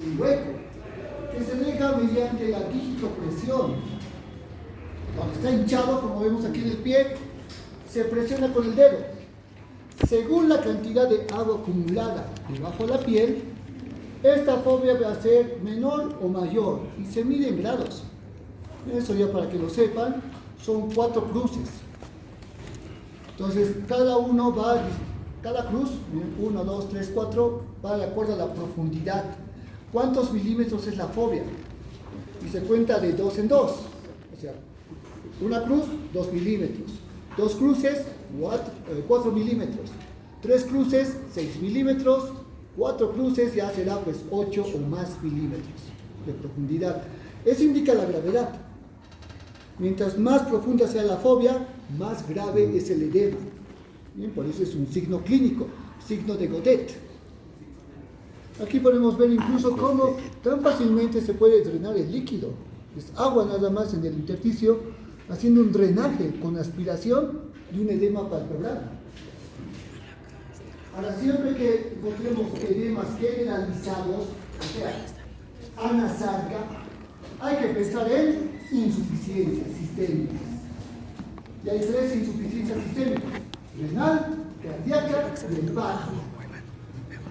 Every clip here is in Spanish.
un hueco que se deja mediante la digitopresión. Cuando está hinchado, como vemos aquí en el pie, se presiona con el dedo. Según la cantidad de agua acumulada debajo de la piel, esta fobia va a ser menor o mayor y se mide en grados. Eso ya para que lo sepan, son 4 cruces. Entonces, cada cruz, 1, 2, 3, 4, va de acuerdo a la profundidad. ¿Cuántos milímetros es la fobia? Y se cuenta de 2 en 2. O sea, una cruz, 2 milímetros. 2 cruces, 4 milímetros. 3 cruces, 6 milímetros. 4 cruces ya será pues 8 o más milímetros de profundidad. Eso indica la gravedad. Mientras más profunda sea la fobia, más grave es el edema. Bien, por eso es un signo clínico, signo de Godet. Aquí podemos ver incluso cómo tan fácilmente se puede drenar el líquido. Es agua nada más en el intersticio, haciendo un drenaje con aspiración de un edema palpebral. Ahora, siempre que encontremos edemas generalizados, o sea, anasarca, hay que pensar en insuficiencias sistémicas. Y hay 3 insuficiencias sistémicas: renal, cardíaca y hepática.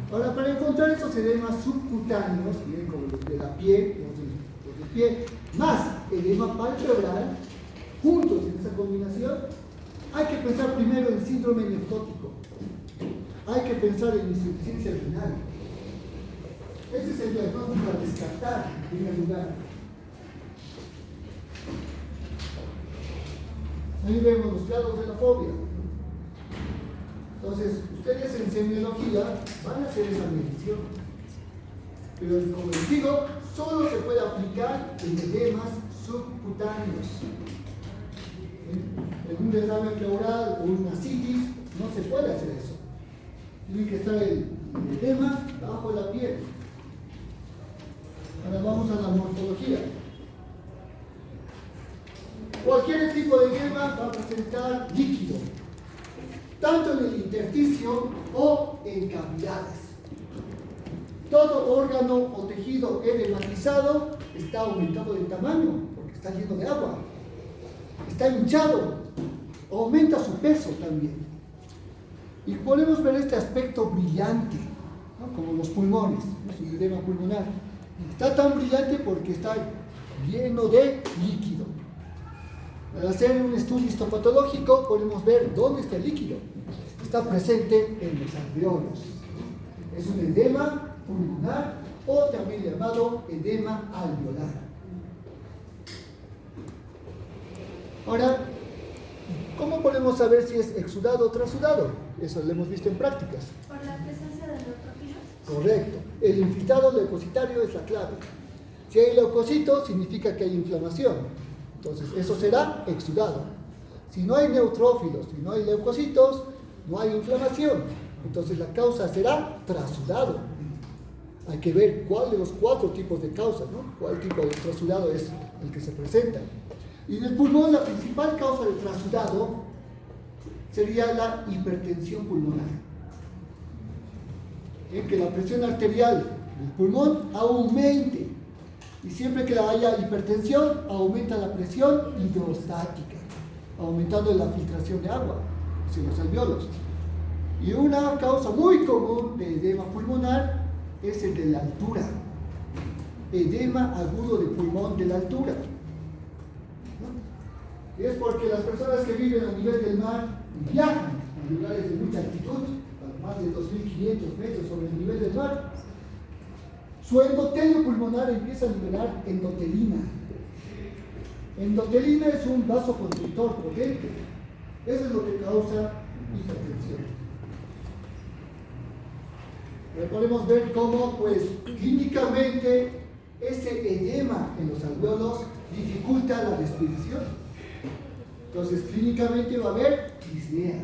Ahora, para encontrar esos edemas subcutáneos, bien, como los de la piel, los del pie, más edema palpebral, juntos en esa combinación, hay que pensar primero en síndrome nefrótico. Hay que pensar en insuficiencia renal. Ese es el diagnóstico a descartar en primer lugar. Ahí vemos los grados de la fobia. Entonces, ustedes en semiología van a hacer esa medición. Pero como les digo, solo se puede aplicar en edemas subcutáneos. En un derrame pleural o una citis no se puede hacer eso. Tiene que estar el edema bajo la piel. Ahora vamos a la morfología. Cualquier tipo de edema va a presentar líquido, tanto en el intersticio o en cavidades. Todo órgano o tejido edematizado está aumentado de tamaño porque está lleno de agua. Está hinchado, aumenta su peso también. Y podemos ver este aspecto brillante, ¿no? Como los pulmones, es un edema pulmonar. Está tan brillante porque está lleno de líquido. Al hacer un estudio histopatológico podemos ver dónde está el líquido. Está presente en los alveolos. Es un edema pulmonar o también llamado edema alveolar. Ahora, ¿cómo podemos saber si es exudado o trasudado? Eso lo hemos visto en prácticas. ¿Por la presencia de leucocitos? Correcto. El infiltrado leucocitario es la clave. Si hay leucocitos, significa que hay inflamación. Entonces, eso será exudado. Si no hay neutrófilos, si no hay leucocitos, no hay inflamación. Entonces, la causa será trasudado. Hay que ver cuál de los 4 tipos de causas, ¿no? Cuál tipo de trasudado es el que se presenta. Y en el pulmón, la principal causa del trasudado sería la hipertensión pulmonar. Que la presión arterial del pulmón aumente. Y siempre que haya hipertensión, aumenta la presión hidrostática, aumentando la filtración de agua hacia los alveolos. Y una causa muy común de edema pulmonar es el de la altura. Edema agudo de pulmón de la altura. ¿No? Y es porque las personas que viven a nivel del mar y viajan a lugares de mucha altitud, a más de 2.500 metros sobre el nivel del mar, su endotelio pulmonar empieza a liberar endotelina. Endotelina es un vasoconstrictor potente. Eso es lo que causa hipertensión. Pero podemos ver cómo, pues, clínicamente ese edema en los alveolos dificulta la respiración. Entonces, clínicamente va a haber disnea.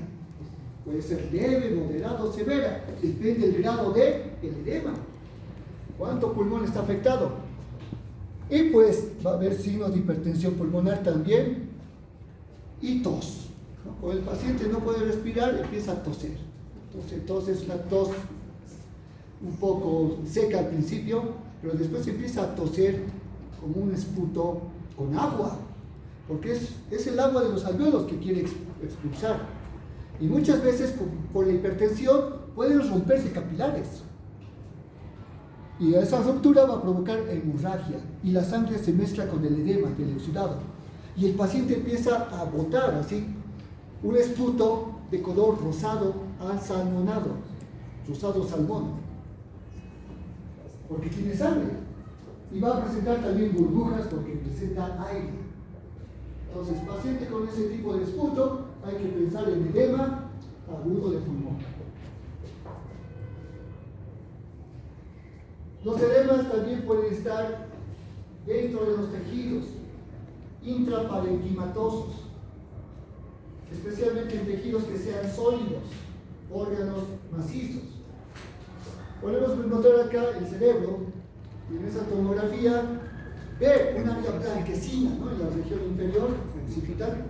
Puede ser leve, moderado, severa. Depende del grado del edema. ¿Cuánto pulmón está afectado? Y pues va a haber signos de hipertensión pulmonar también y tos. ¿No? Cuando el paciente no puede respirar, empieza a toser. Entonces, tos es una tos un poco seca al principio, pero después empieza a toser como un esputo con agua, porque es el agua de los alvéolos que quiere expulsar. Y muchas veces por la hipertensión pueden romperse capilares. Y esa ruptura va a provocar hemorragia y la sangre se mezcla con el edema del exudado. Y el paciente empieza a botar así un esputo de color rosado asalmonado, rosado salmón, porque tiene sangre. Y va a presentar también burbujas porque presenta aire. Entonces, paciente con ese tipo de esputo, hay que pensar en edema agudo de pulmón. Los edemas también pueden estar dentro de los tejidos intraparenquimatosos, especialmente en tejidos que sean sólidos, órganos macizos. Podemos notar acá el cerebro, y en esa tomografía ve un área blanquecina, ¿no?, en la región inferior, occipital.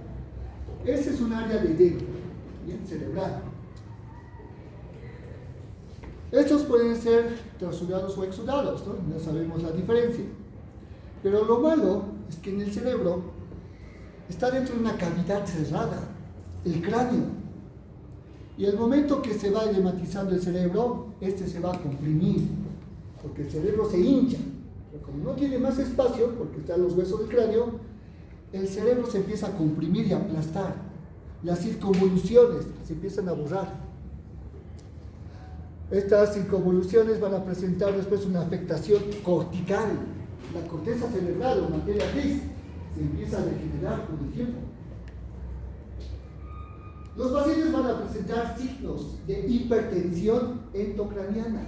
Ese es un área de edema, bien, cerebral. Estos pueden ser trasudados o exudados, ¿no? Ya sabemos la diferencia. Pero lo malo es que en el cerebro está dentro de una cavidad cerrada, el cráneo. Y el momento que se va edematizando el cerebro, este se va a comprimir, porque el cerebro se hincha. Pero como no tiene más espacio, porque están los huesos del cráneo, el cerebro se empieza a comprimir y aplastar. Las circunvoluciones se empiezan a borrar. Estas circunvoluciones van a presentar después una afectación cortical. La corteza cerebral o materia gris se empieza a degenerar con el tiempo. Los pacientes van a presentar signos de hipertensión endocraniana.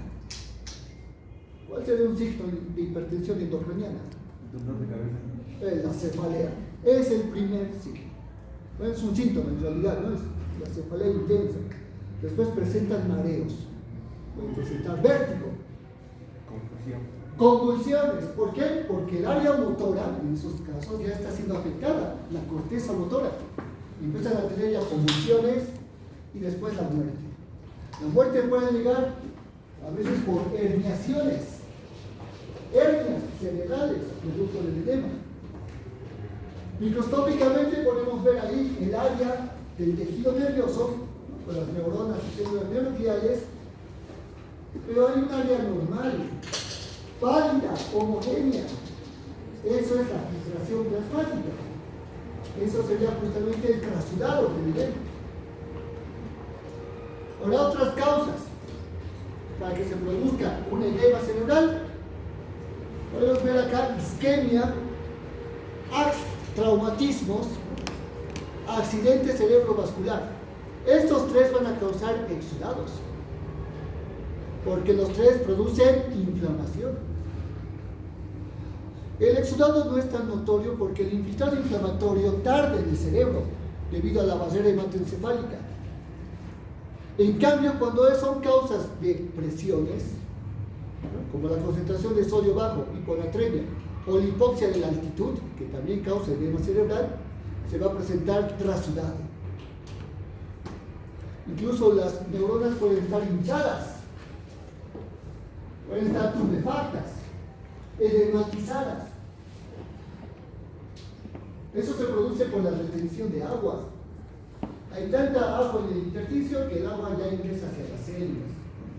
¿Cuál sería un signo de hipertensión endocraniana? Dolor de cabeza. La cefalea. Es el primer signo. No es un síntoma en realidad, ¿no? Es la cefalea intensa. Después presentan mareos. Pueden presentar vértigo. Convulsiones. ¿Por qué? Porque el área motora, en esos casos, ya está siendo afectada, la corteza motora. Y empiezan a tener ya convulsiones y después la muerte. La muerte puede llegar a veces por herniaciones, hernias cerebrales, producto del edema. Microscópicamente podemos ver ahí el área del tejido nervioso, con las neuronas y células neurogliales, pero hay un área normal, pálida, homogénea. Eso es la filtración plasmática. Eso sería justamente el trasudado del edema. Ahora, otras causas para que se produzca un edema cerebral. Podemos ver acá isquemia, traumatismos, accidente cerebrovascular. Estos tres van a causar exudados, porque los tres producen inflamación. El exudado no es tan notorio porque el infiltrado inflamatorio tarda en el cerebro debido a la barrera hematoencefálica. En cambio, cuando son causas de presiones, como la concentración de sodio bajo, hiponatremia o la hipoxia de la altitud, que también causa edema cerebral, se va a presentar trasudado. Incluso las neuronas pueden estar hinchadas, pueden estar tumefactas, edematizadas. Eso se produce por la retención de agua. Hay tanta agua en el intersticio que el agua ya ingresa hacia las células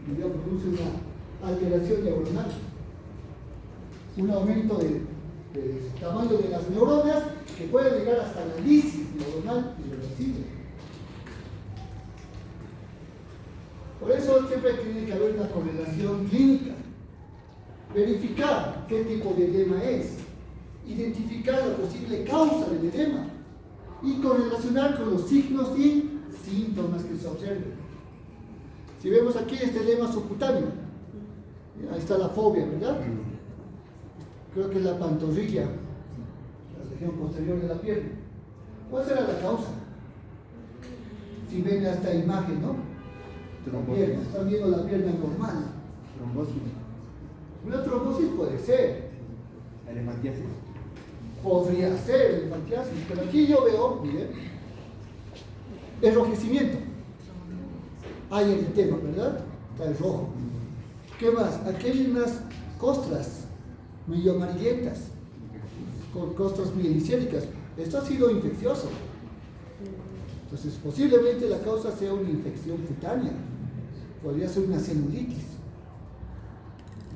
y ya produce una alteración neuronal, un aumento del tamaño de las neuronas que puede llegar hasta la lisis neuronal irreversible. Por eso siempre tiene que haber una correlación clínica, verificar qué tipo de edema es, identificar la posible causa del edema y correlacionar con los signos y síntomas que se observen. Si vemos aquí este edema subcutáneo, ahí está la fobia, ¿verdad? Creo que es la pantorrilla, la región posterior de la pierna. ¿Cuál será la causa? Si ven esta imagen, ¿no? La pierna, están viendo la pierna normal. Trombosis. Una trombosis puede ser. Elefantiasis. Podría ser elefantiasis, pero aquí yo veo, miren, enrojecimiento. Hay eritema, ¿verdad? Está el rojo. ¿Qué más? Aquí hay unas costras medio amarillentas, con costras mielicéricas. Esto ha sido infeccioso. Entonces, posiblemente la causa sea una infección cutánea. Podría ser una celulitis.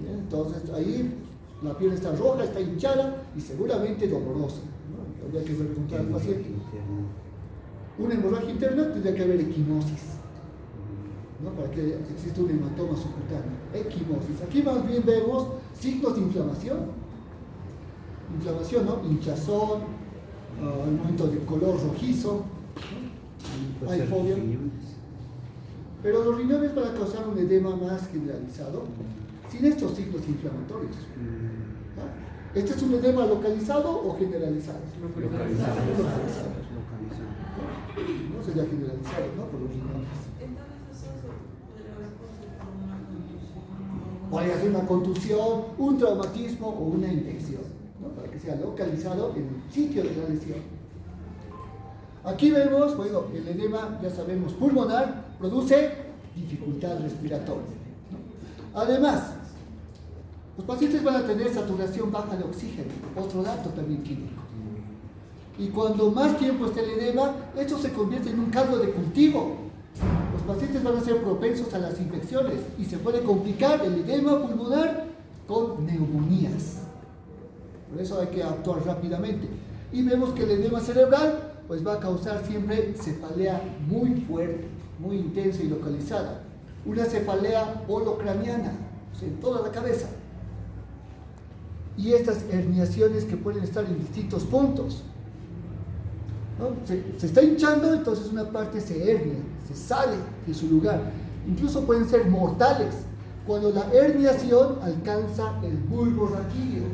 Bien, entonces, ahí la piel está roja, está hinchada y seguramente dolorosa, ¿no? Habría que preguntar al paciente. Una hemorragia interna tendría que haber equimosis, ¿no? Para que exista un hematoma subcutáneo. Equimosis. Aquí más bien vemos signos de inflamación. Inflamación, ¿no? Hinchazón, al momento de color rojizo, ¿no? Hay fobia. Pero los riñones van a causar un edema más generalizado sin estos signos inflamatorios. ¿Ah? ¿Este es un edema localizado o generalizado? Localizado. No sería generalizado, ¿no? Por los riñones. Entonces eso podría haber causado una contusión. Podría ser una contusión, un traumatismo o una infección, ¿no? Para que sea localizado en el sitio de la lesión. Aquí vemos, bueno, el edema, ya sabemos, pulmonar, produce dificultad respiratoria, ¿no? Además, los pacientes van a tener saturación baja de oxígeno, otro dato también químico. Y cuando más tiempo esté el edema, esto se convierte en un caldo de cultivo. Los pacientes van a ser propensos a las infecciones y se puede complicar el edema pulmonar con neumonías. Por eso hay que actuar rápidamente. Y vemos que el edema cerebral pues va a causar siempre cefalea muy fuerte, muy intensa y localizada. Una cefalea holocraniana, o sea, en toda la cabeza. Y estas herniaciones que pueden estar en distintos puntos, ¿no? Se está hinchando, entonces una parte se hernia, se sale de su lugar. Incluso pueden ser mortales cuando la herniación alcanza el bulbo raquídeo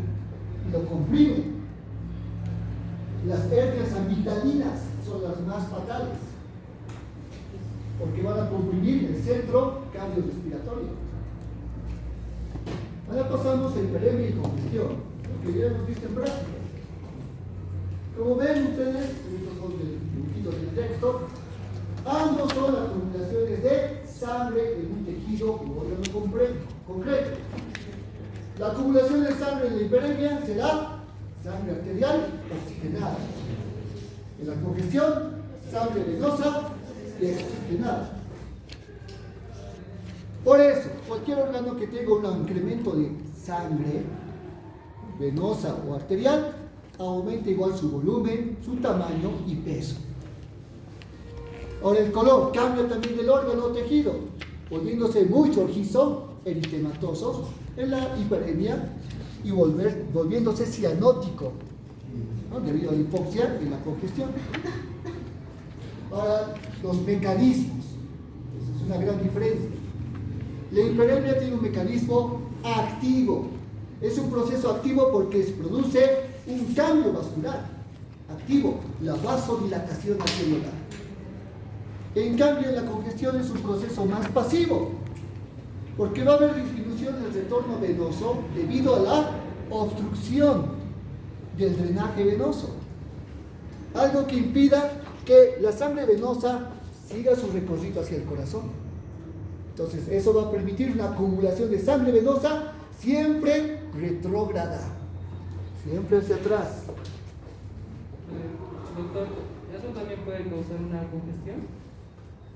y lo comprime. Las hernias ambitalinas son las más fatales porque van a comprimir el centro cardiorrespiratorio. Ahora pasamos a hiperemia y congestión, lo que ya hemos visto en práctica. Como ven ustedes, estos son dibujitos del texto, ambos son acumulaciones de sangre en un tejido u órgano concreto. La acumulación de sangre en la hiperemia será sangre arterial oxigenada. En la congestión, sangre venosa desoxigenada. Por eso, cualquier órgano que tenga un incremento de sangre venosa o arterial aumenta igual su volumen, su tamaño y peso. Ahora el color cambia también del órgano o tejido, volviéndose muy rojizo, eritematoso en la hiperemia y volviéndose cianótico, ¿no? Debido a la hipoxia en la congestión. Ahora, los mecanismos, esa es una gran diferencia. La hiperemia tiene un mecanismo activo. Es un proceso activo porque se produce un cambio vascular activo, la vasodilatación arteriolar. En cambio, la congestión es un proceso más pasivo, porque va a haber disminución del retorno venoso debido a la obstrucción del drenaje venoso. Algo que impida que la sangre venosa siga su recorrido hacia el corazón. Entonces, eso va a permitir una acumulación de sangre venosa siempre retrógrada, siempre hacia atrás. Doctor, ¿eso también puede causar una congestión?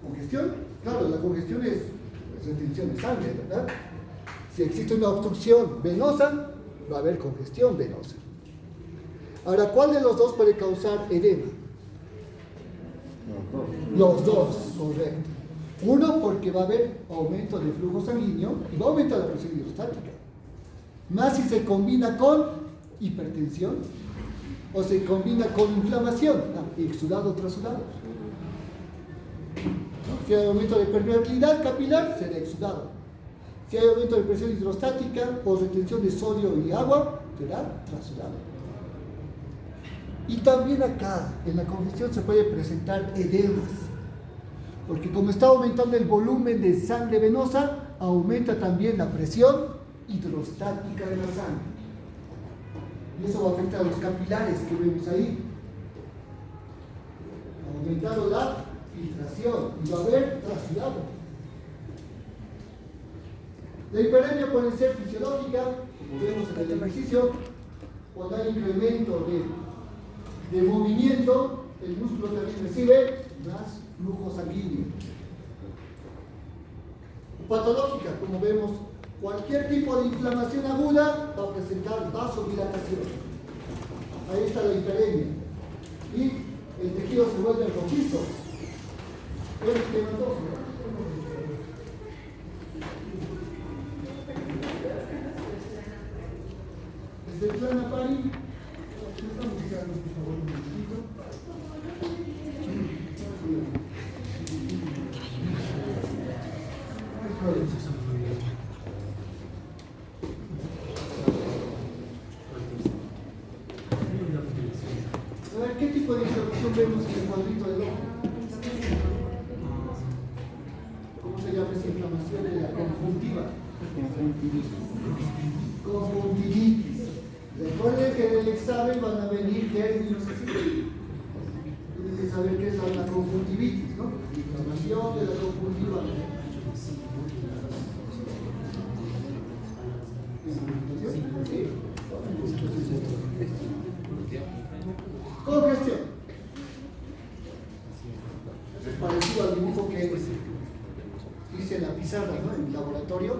¿Congestión? Claro, la congestión es retención de sangre, ¿verdad? Si existe una obstrucción venosa, va a haber congestión venosa. Ahora, ¿cuál de los dos puede causar edema? Los dos, correcto. Uno, porque va a haber aumento de flujo sanguíneo y va a aumentar la presión hidrostática. Más si se combina con hipertensión o se combina con inflamación, exudado trasudado. ¿No? Si hay aumento de permeabilidad capilar, será exudado. Si hay aumento de presión hidrostática o retención de sodio y agua, será trasudado. Y también acá, en la congestión, se puede presentar edemas, porque como está aumentando el volumen de sangre venosa, aumenta también la presión hidrostática de la sangre. Y eso va a afectar a los capilares que vemos ahí. Aumentando la filtración y va a haber trasudado. La hiperemia puede ser fisiológica, como vemos en el ejercicio, cuando hay incremento de movimiento, el músculo también recibe más flujo sanguíneo. Patológica, como vemos, cualquier tipo de inflamación aguda va a presentar vasodilatación. Ahí está la hiperemia. Y el tejido se vuelve rojizo. Desde el plan Apari, estamos quedando, por favor, un momentito. A ver, ¿qué tipo de inflamación vemos en el cuadrito del ojo? ¿Cómo se llama esa inflamación de la conjuntiva? Conjuntivitis. Recuerden que en el examen van a venir términos así. Tienen que saber qué es la conjuntivitis, ¿no? Inflamación de la conjuntiva. ¿Sí? Congestión. Es parecido al dibujo que hice en la pizarra, ¿no? En el laboratorio,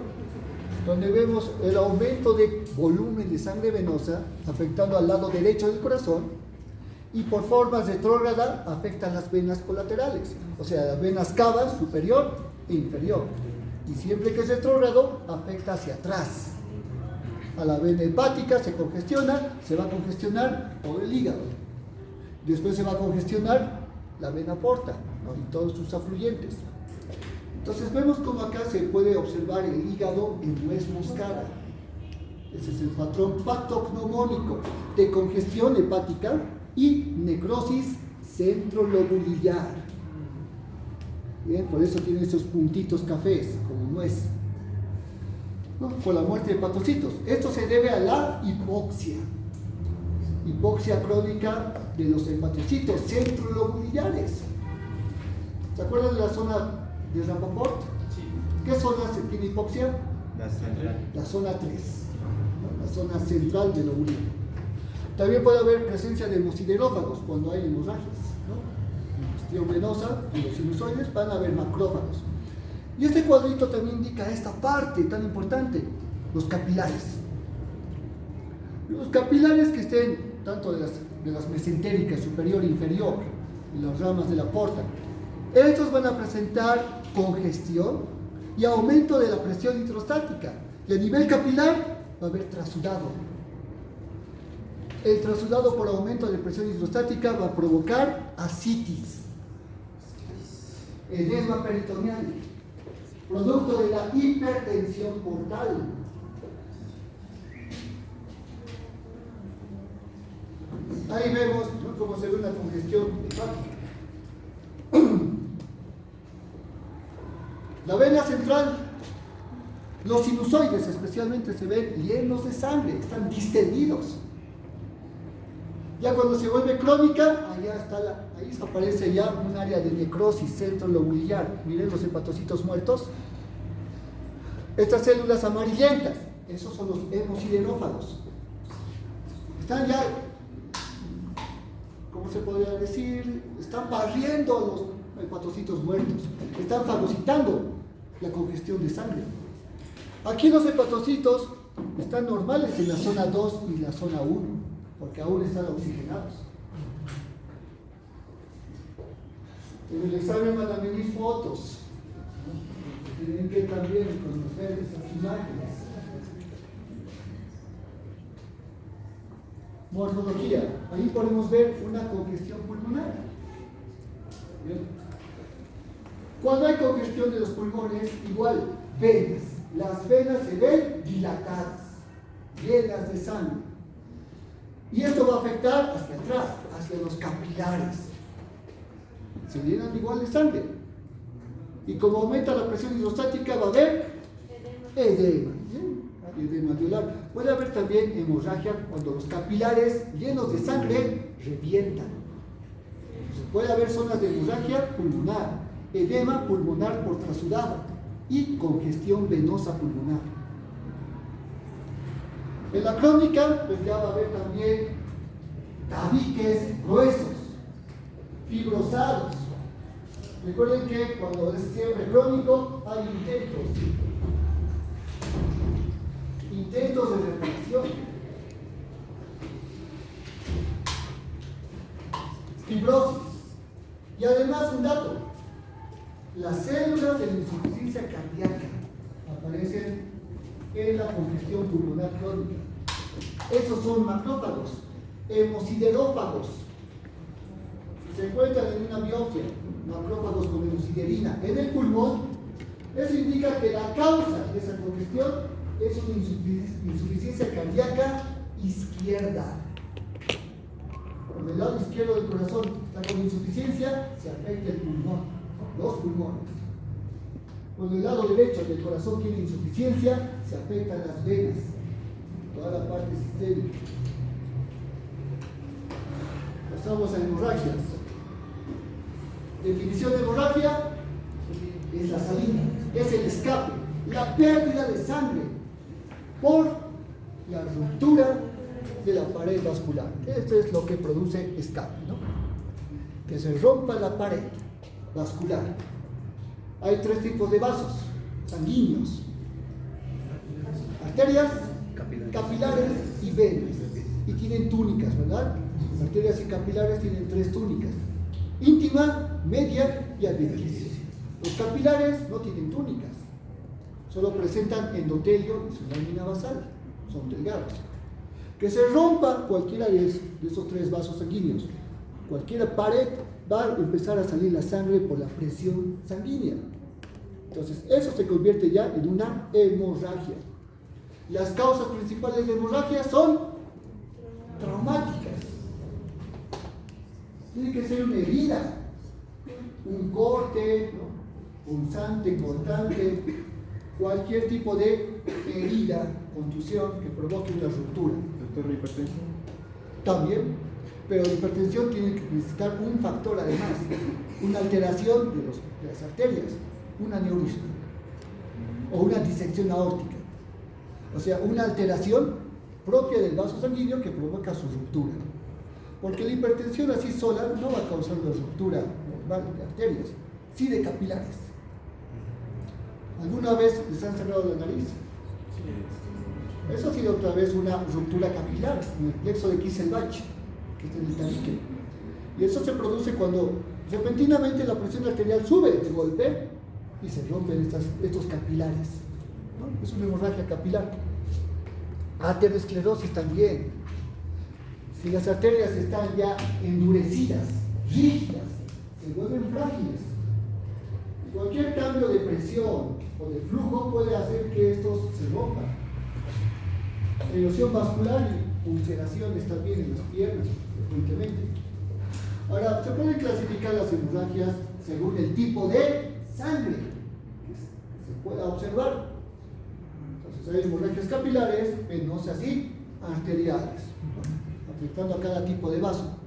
donde vemos el aumento de volumen de sangre venosa afectando al lado derecho del corazón y por formas retrógradas afectan las venas colaterales, o sea, las venas cavas superior e inferior. Y siempre que es retrógrado, afecta hacia atrás. A la vena hepática se congestiona, se va a congestionar por el hígado. Después se va a congestionar la vena porta, ¿no? Y todos sus afluentes. Entonces vemos cómo acá se puede observar el hígado en nuez moscada. Ese es el patrón patognomónico de congestión hepática y necrosis centrolobulillar. Bien, por eso tiene esos puntitos cafés, como nuez, ¿no? Por la muerte de hepatocitos. Esto se debe a la hipoxia crónica de los hepatocitos centrolobulillares. ¿Se acuerdan de la zona de Rappaport? Sí. ¿Qué zona tiene hipoxia? La zona 3, ¿no? La zona central del lóbulo. También puede haber presencia de hemosiderófagos cuando hay hemorragias, ¿no? Congestión venosa y los sinusoides van a haber macrófagos. Y este cuadrito también indica esta parte tan importante, los capilares. Los capilares que estén tanto de las mesentéricas superior e inferior y las ramas de la porta, estos van a presentar congestión y aumento de la presión intrastática. Y a nivel capilar va a haber trasudado. El trasudado por aumento de presión hidrostática va a provocar ascitis, edema peritoneal, producto de la hipertensión portal. Ahí vemos, ¿no?, cómo se ve una congestión hepática. La vena central, los sinusoides especialmente se ven llenos de sangre, están distendidos. Ya cuando se vuelve crónica, ahí aparece ya un área de necrosis centrolobulillar. Miren los hepatocitos muertos. Estas células amarillentas, esos son los hemosiderófagos. Están ya, ¿cómo se podría decir? Están barriendo a los hepatocitos muertos. Están fagocitando la congestión de sangre. Aquí los hepatocitos están normales en la zona 2 y la zona 1, porque aún están oxigenados. En el examen van a venir fotos. Tienen que también conocer esas imágenes. Morfología. Ahí podemos ver una congestión pulmonar. ¿Bien? Cuando hay congestión de los pulmones, igual, venas. Las venas se ven dilatadas, llenas de sangre. Y esto va a afectar hacia atrás, hacia los capilares. Se llenan igual de sangre. Y como aumenta la presión hidrostática, va a haber edema. Edema alveolar. Puede haber también hemorragia cuando los capilares llenos de sangre revientan. Entonces, puede haber zonas de hemorragia pulmonar, edema pulmonar por trasudado y congestión venosa pulmonar. En la crónica, pues ya va a haber también tabiques gruesos, fibrosados. Recuerden que cuando es siempre crónico hay intentos de reparación. Fibrosis. Y además un dato, las células de la insuficiencia cardíaca aparecen en la congestión pulmonar crónica. Esos son macrófagos, hemosiderófagos. Si se encuentran en una biopsia macrófagos con hemosiderina en el pulmón, eso indica que la causa de esa congestión es una insuficiencia cardíaca izquierda. Por el lado izquierdo del corazón está con insuficiencia, se afecta el pulmón, los pulmones. Por el lado derecho del corazón tiene insuficiencia, se afectan las venas, toda la parte sistémica. Pasamos a hemorragias. Definición de hemorragia es la salida, es el escape, la pérdida de sangre por la ruptura de la pared vascular. Esto es lo que produce escape, ¿no? Que se rompa la pared vascular. Hay tres tipos de vasos sanguíneos: arterias, capilares y venas. Y tienen túnicas, ¿verdad? Las arterias y capilares tienen tres túnicas: íntima, media y adventicia. Los capilares no tienen túnicas, solo presentan endotelio y su lámina basal, son delgados. Que se rompa cualquiera de esos tres vasos sanguíneos, cualquier pared, va a empezar a salir la sangre por la presión sanguínea. Entonces, eso se convierte ya en una hemorragia. Las causas principales de hemorragia son traumáticas. Tiene que ser una herida, un corte, ¿no? Punzante, cortante, cualquier tipo de herida, contusión que provoque una ruptura. Doctor, ¿la hipertensión? También, pero la hipertensión tiene que necesitar un factor además, una alteración de las arterias, un aneurisma o una disección aórtica. O sea, una alteración propia del vaso sanguíneo que provoca su ruptura. Porque la hipertensión así sola no va a causar una ruptura normal de arterias, sí de capilares. ¿Alguna vez les han cerrado la nariz? Eso ha sido otra vez una ruptura capilar en el plexo de Kisselbach, que es el tabique. Y eso se produce cuando repentinamente la presión arterial sube de golpe y se rompen estos capilares, ¿no? Es una hemorragia capilar. Aterosclerosis también. Si las arterias están ya endurecidas, rígidas, se vuelven frágiles. Cualquier cambio de presión o de flujo puede hacer que estos se rompan. Erosión vascular y ulceraciones también en las piernas, frecuentemente. Ahora, se pueden clasificar las hemorragias según el tipo de sangre que se pueda observar. Entonces, hay hemorragias capilares, venosas y arteriales, afectando a cada tipo de vaso.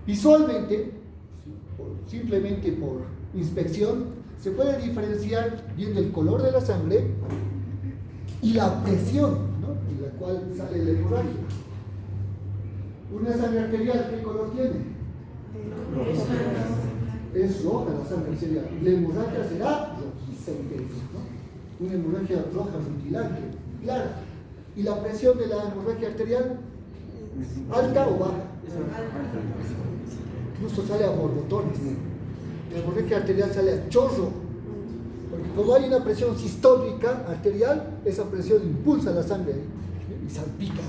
Visualmente, simplemente por inspección, se puede diferenciar viendo el color de la sangre y la presión, ¿no?, en la cual sale la hemorragia. Una sangre arterial, ¿qué color tiene? Es roja la sangre arterial. La hemorragia será rojiza intensa, ¿no? Una hemorragia roja rutilante, clara. ¿Y la presión de la hemorragia arterial? ¿Alta o baja? Incluso sale a borbotones. La hemorragia arterial sale a chorro, porque como hay una presión sistólica arterial, esa presión impulsa la sangre y salpica.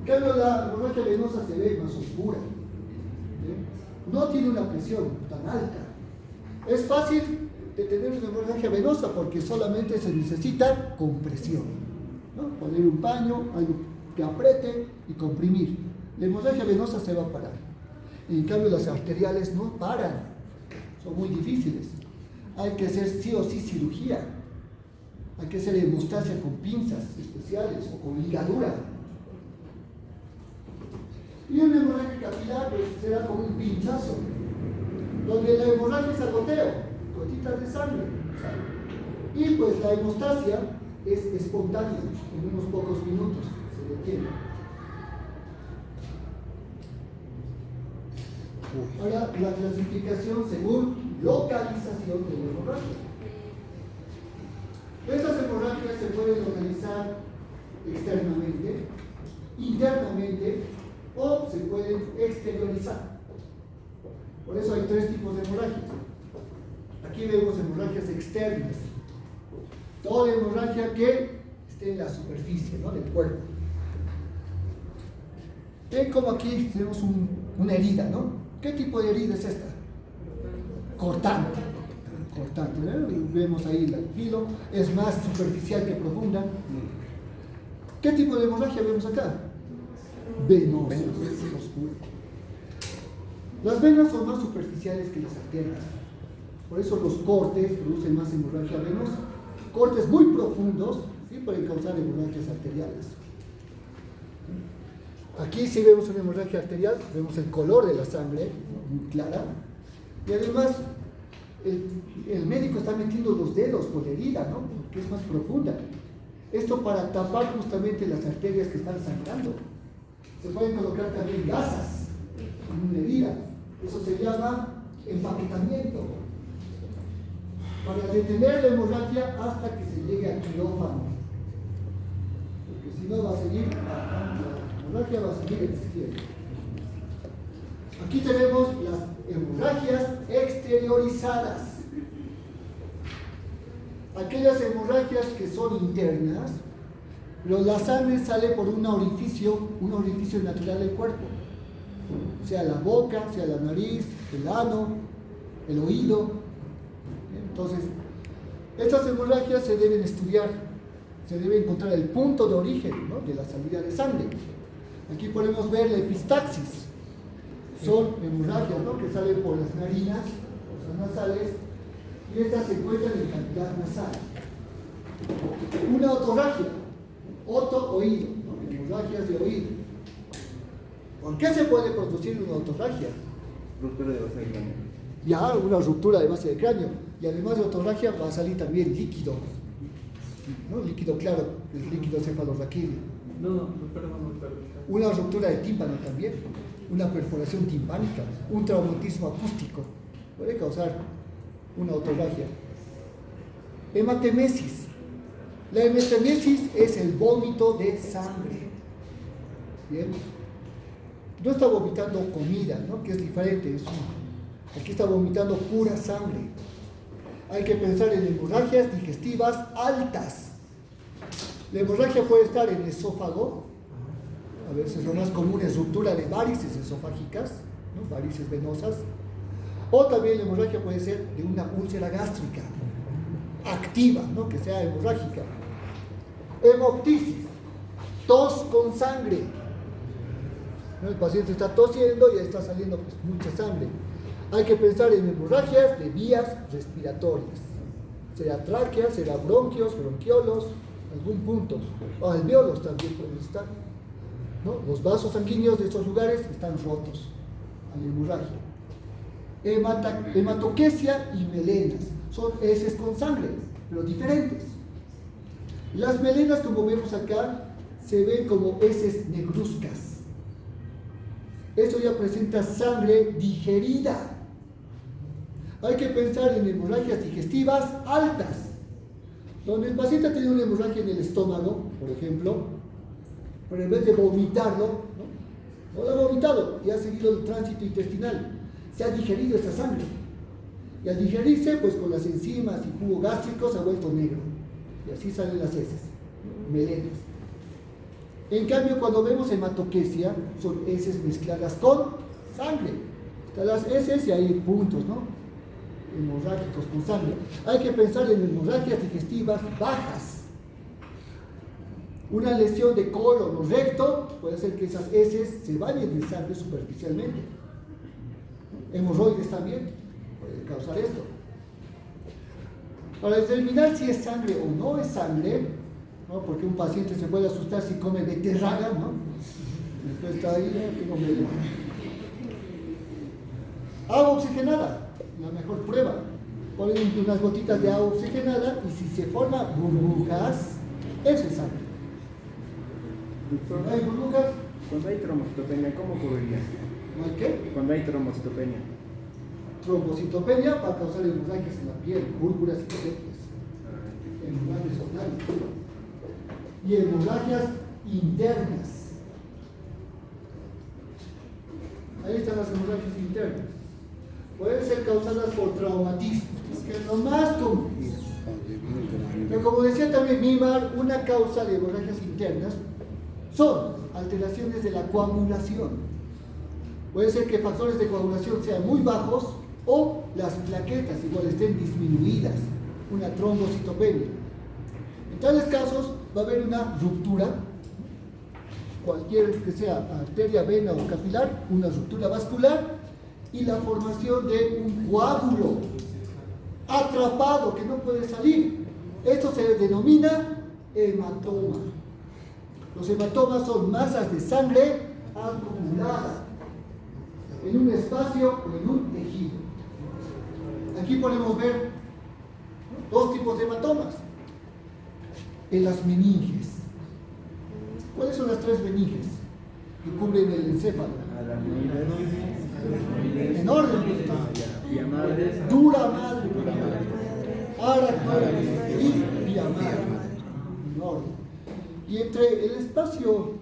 En cambio, la hemorragia venosa se ve más oscura, no tiene una presión tan alta. Es fácil de tener una hemorragia venosa porque solamente se necesita compresión, ¿no? Poner un paño, algo que apriete y comprimir. La hemorragia venosa se va a parar. En cambio, las arteriales no paran, son muy difíciles. Hay que hacer sí o sí cirugía, hay que hacer hemostasia con pinzas especiales o con ligadura. Y una hemorragia capilar pues, será como un pinchazo, donde la hemorragia es a goteo, gotitas de sangre. Y pues la hemostasia es espontáneo, en unos pocos minutos se detiene. Ahora, la clasificación según localización de la hemorragia. Estas hemorragias se pueden localizar externamente, internamente o se pueden exteriorizar. Por eso hay tres tipos de hemorragias. Aquí vemos hemorragias externas. Toda hemorragia que esté en la superficie, ¿no?, del cuerpo. Ven como aquí tenemos una herida, ¿no? ¿Qué tipo de herida es esta? Cortante. Cortante, ¿no? Vemos ahí el filo, es más superficial que profunda. ¿Qué tipo de hemorragia vemos acá? Venosa. Las venas son más superficiales que las arterias. Por eso los cortes producen más hemorragia venosa. Cortes muy profundos, ¿sí?, pueden causar hemorragias arteriales. Aquí sí vemos una hemorragia arterial, vemos el color de la sangre, muy clara. Y además, el médico está metiendo los dedos por la herida, ¿no?, porque es más profunda. Esto para tapar justamente las arterias que están sangrando. Se pueden colocar también gasas en una herida. Eso se llama empaquetamiento. Para detener la hemorragia hasta que se llegue al quirófano. Porque si no va a seguir, la hemorragia va a seguir existiendo. Aquí tenemos las hemorragias exteriorizadas. Aquellas hemorragias que son internas, pero la sangre sale por un orificio natural del cuerpo. Sea la boca, sea la nariz, el ano, el oído. Entonces, estas hemorragias se deben estudiar, se debe encontrar el punto de origen, ¿no?, de la salida de sangre. Aquí podemos ver la epistaxis. Son hemorragias, ¿no?, que salen por las narinas, por las nasales, y estas se encuentran en cavidad nasal. Una otorragia, oído, ¿no?, hemorragias de oído. ¿Por qué se puede producir una otorragia? Ruptura de base de cráneo. Ya, una ruptura de base de cráneo. Y además de otorragia va a salir también líquido, ¿no?, líquido claro, es líquido cefalorraquídeo. Una ruptura de tímpano también, una perforación timpánica, un traumatismo acústico, puede causar una otorragia. Hematemesis. La hematemesis es el vómito de sangre. Bien. No está vomitando comida, ¿no?, que es diferente. Aquí está vomitando pura sangre. Hay que pensar en hemorragias digestivas altas. La hemorragia puede estar en el esófago. A veces lo más común es ruptura de varices esofágicas, ¿no?, varices venosas. O también la hemorragia puede ser de una úlcera gástrica activa, ¿no?, que sea hemorrágica. Hemoptisis, tos con sangre. ¿No? El paciente está tosiendo y está saliendo pues mucha sangre. Hay que pensar en hemorragias de vías respiratorias. Será tráquea, será bronquios, bronquiolos, algún punto. O alveolos también pueden estar, ¿no? Los vasos sanguíneos de estos lugares están rotos a la hemorragia. Hematoquesia y melenas. Son heces con sangre, pero diferentes. Las melenas, como vemos acá, se ven como heces negruzcas. Esto ya presenta sangre digerida. Hay que pensar en hemorragias digestivas altas, donde el paciente ha tenido una hemorragia en el estómago, por ejemplo, pero en vez de vomitarlo, no lo ha vomitado y ha seguido el tránsito intestinal, se ha digerido esa sangre. Y al digerirse, pues con las enzimas y jugo gástrico se ha vuelto negro. Y así salen las heces, melenas. En cambio, cuando vemos hematoquesia, son heces mezcladas con sangre. Están las heces y hay puntos, ¿no?, hemorrágicos con sangre. Hay que pensar en hemorragias digestivas bajas. Una lesión de colon o recto puede hacer que esas heces se bañen de sangre superficialmente. Hemorroides también puede causar esto. Para determinar si es sangre o no es sangre, ¿no?, porque un paciente se puede asustar si come beterraga, ¿no? Después está ahí, ¿no?, agua oxigenada, la mejor prueba. Ponen unas gotitas de agua oxigenada y si se forman burbujas, Eso es sangre. Doctor, ¿No hay burbujas? cuando hay trombocitopenia, ¿cómo ocurriría? ¿No hay qué? Cuando hay trombocitopenia. Trombocitopenia va a causar hemorragias en la piel, púrpuras y petequias. Hemorragias orales. Y hemorragias internas. Ahí están las hemorragias internas. Pueden ser causadas por traumatismo, que es lo más común. Pero como decía también Mimar, una causa de hemorragias internas son alteraciones de la coagulación. Puede ser que factores de coagulación sean muy bajos o las plaquetas igual estén disminuidas, una trombocitopenia. En tales casos va a haber una ruptura, cualquier que sea arteria, vena o capilar, una ruptura vascular y la formación de un coágulo atrapado que no puede salir. Esto se denomina hematoma. Los hematomas son masas de sangre acumulada en un espacio o en un tejido. Aquí podemos ver dos tipos de hematomas. En las meninges. ¿Cuáles son las tres meninges que cubren el encéfalo? En orden, dura madre, aracnoides y vía madre. En orden. Y entre el espacio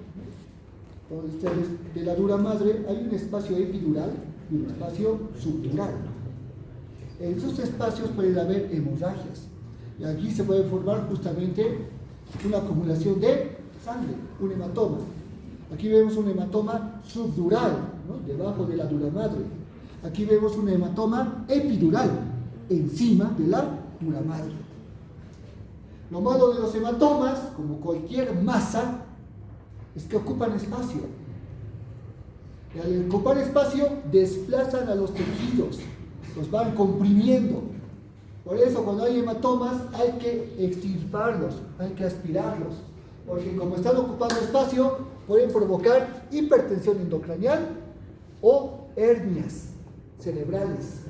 de la dura madre hay un espacio epidural y un espacio subdural. En esos espacios pueden haber hemorragias. Y aquí se puede formar justamente una acumulación de sangre, un hematoma. Aquí vemos un hematoma subdural, ¿no? Debajo de la dura madre. Aquí vemos un hematoma epidural, encima de la dura madre. Lo malo de los hematomas, como cualquier masa, es que ocupan espacio. Y al ocupar espacio, desplazan a los tejidos, los van comprimiendo. Por eso, cuando hay hematomas, hay que extirparlos, hay que aspirarlos. Porque como están ocupando espacio, pueden provocar hipertensión endocranial o hernias cerebrales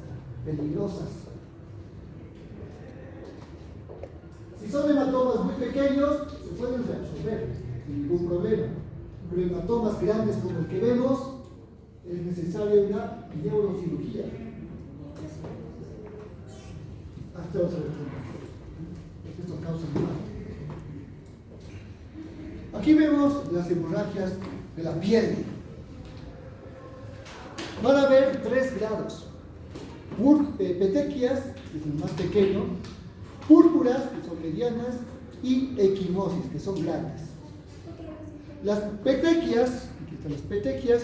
peligrosas. Si son hematomas muy pequeños, se pueden reabsorber sin ningún problema. Pero hematomas grandes como el que vemos, es necesaria una neurocirugía. Hasta los esto causa muerte. Aquí vemos las hemorragias de la piel. Van a haber 3 grados. Petequias, que es el más pequeño, púrpuras, que son medianas, y equimosis, que son grandes. Las petequias, aquí están las petequias,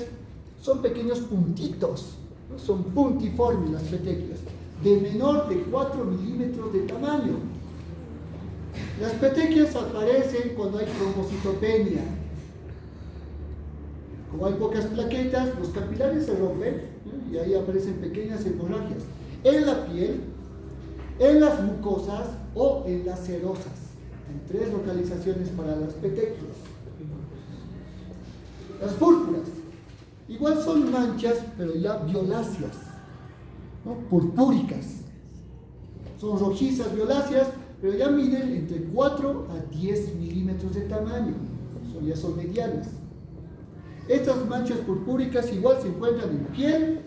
son pequeños puntitos, ¿no? Son puntiformes las petequias, de menor de 4 milímetros de tamaño. Las petequias aparecen cuando hay trombocitopenia. Como hay pocas plaquetas, los capilares se rompen, ¿no? Y ahí aparecen pequeñas hemorragias en la piel, en las mucosas o en las serosas. En 3 localizaciones para las petequias. Las púrpuras igual son manchas, pero ya violáceas, ¿no? Purpúricas. Son rojizas, violáceas, pero ya miden entre 4 a 10 milímetros de tamaño. Ya son medianas. Estas manchas purpúricas igual se encuentran en piel,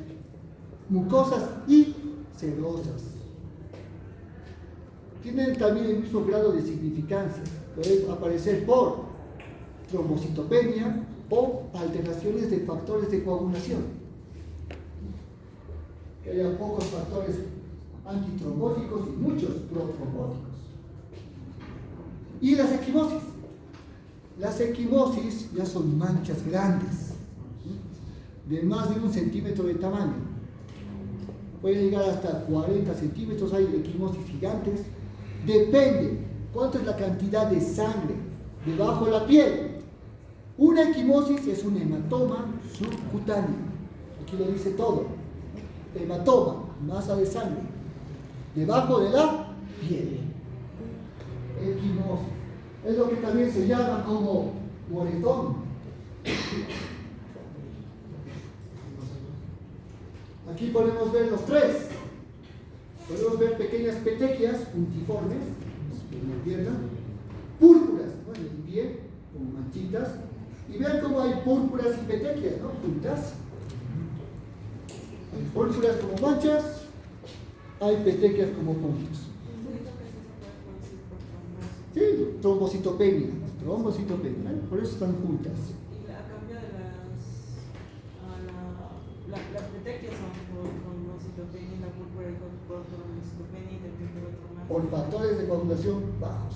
mucosas y serosas. Tienen también el mismo grado de significancia. Pueden aparecer por trombocitopenia o alteraciones de factores de coagulación. Que haya pocos factores antitrombóticos y muchos protrombóticos. Y las equimosis. Las equimosis ya son manchas grandes, ¿sí? De más de 1 centímetro de tamaño. Puede llegar hasta 40 centímetros, hay equimosis gigantes. Depende cuánto es la cantidad de sangre debajo de la piel. Una equimosis es un hematoma subcutáneo. Aquí lo dice todo. Hematoma, masa de sangre debajo de la piel. Equimosis. Es lo que también se llama como moretón. Aquí podemos ver los 3. Podemos ver pequeñas petequias puntiformes en la pierna, púrpuras, ¿no? les envié, como manchitas, y vean cómo hay púrpuras y petequias, ¿no? Juntas. Hay púrpuras como manchas, hay petequias como puntos. Sí, trombocitopenia, ¿eh? Por eso están juntas. Y a cambio de las petequias son por trombocitopenia y la púrpura por trombocitopenia y también por otro más. Por factores de coagulación bajos.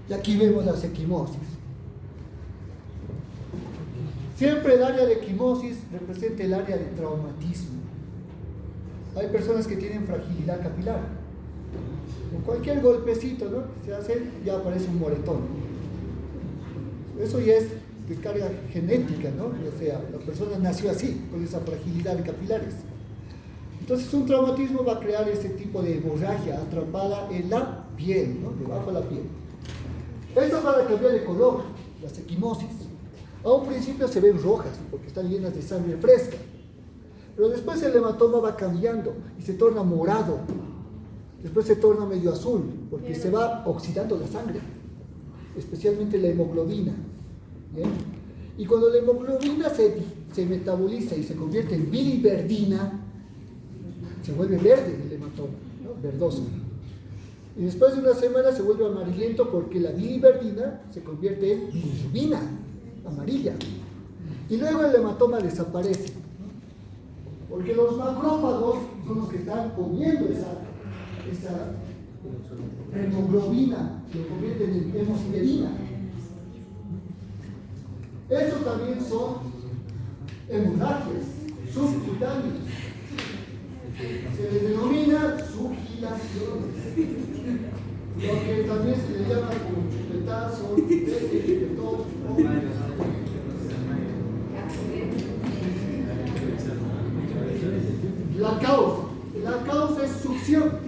Y aquí vemos las equimosis. Siempre el área de equimosis representa el área de traumatismo. Hay personas que tienen fragilidad capilar. Con cualquier golpecito, ¿no?, que se hace, ya aparece un moretón. Eso ya es de carga genética, ¿no? O sea, la persona nació así, con esa fragilidad de capilares. Entonces un traumatismo va a crear ese tipo de hemorragia atrapada en la piel, ¿no?, debajo de la piel. Estas van a cambiar de color, las equimosis. A un principio se ven rojas, porque están llenas de sangre fresca. Pero después el hematoma va cambiando y se torna morado. Después se torna medio azul, porque se va oxidando la sangre, especialmente la hemoglobina. ¿Bien? Y cuando la hemoglobina se metaboliza y se convierte en biliverdina, se vuelve verde el hematoma, ¿no?, verdoso. Y después de una semana se vuelve amarillento porque la biliverdina se convierte en bilirrubina, amarilla. Y luego el hematoma desaparece, ¿no?, porque los macrófagos son los que están comiendo esa hemoglobina, que lo convierten en hemosiderina. Estos también son hemorragias subcutáneas. Se les denomina sugilaciones, lo que también se le llama como chupetazo, chupetón. La causa es succión.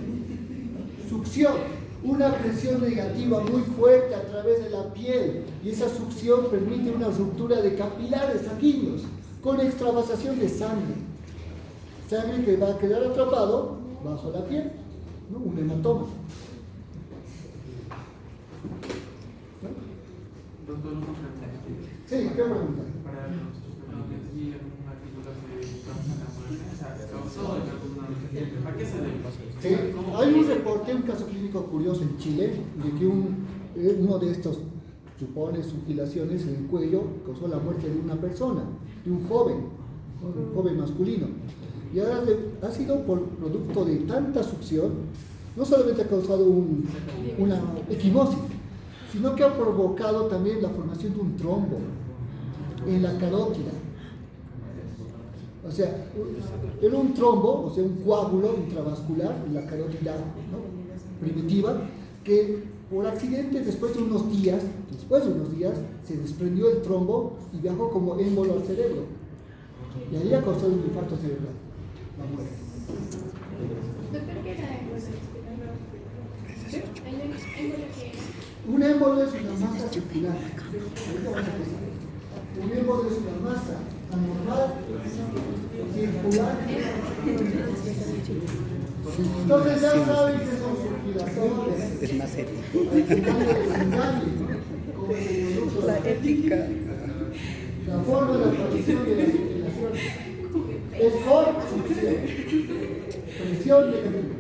Una presión negativa muy fuerte a través de la piel, y esa succión permite una ruptura de capilares sanguíneos con extravasación de sangre que va a quedar atrapado bajo la piel, ¿no?, un hematoma. Doctor, una pregunta. Sí, ¿qué pregunta? Para nuestros pelones y algún artículo de causa la muerte, o sea, causó alguna. ¿A qué se debe? Sí, hay un reporte, un caso clínico curioso en Chile, de que uno de estos, supone, sugilaciones en el cuello causó la muerte de una persona, de un joven masculino. Y ahora ha sido por producto de tanta succión, no solamente ha causado una equimosis, sino que ha provocado también la formación de un trombo en la carótida. O sea, era un trombo, o sea, un coágulo intravascular en la carótida, ¿no?, primitiva, que por accidente después de unos días, se desprendió el trombo y viajó como émbolo al cerebro. Y ahí ha causado un infarto cerebral, la muerte. Doctor, ¿qué era Un émbolo es una masa circular. Un émbolo es una masa anormal, circular. Entonces ya saben que son circulaciones. Es más ético. La ética. La forma de la aparición de las circulaciones es por succión, presión de camino.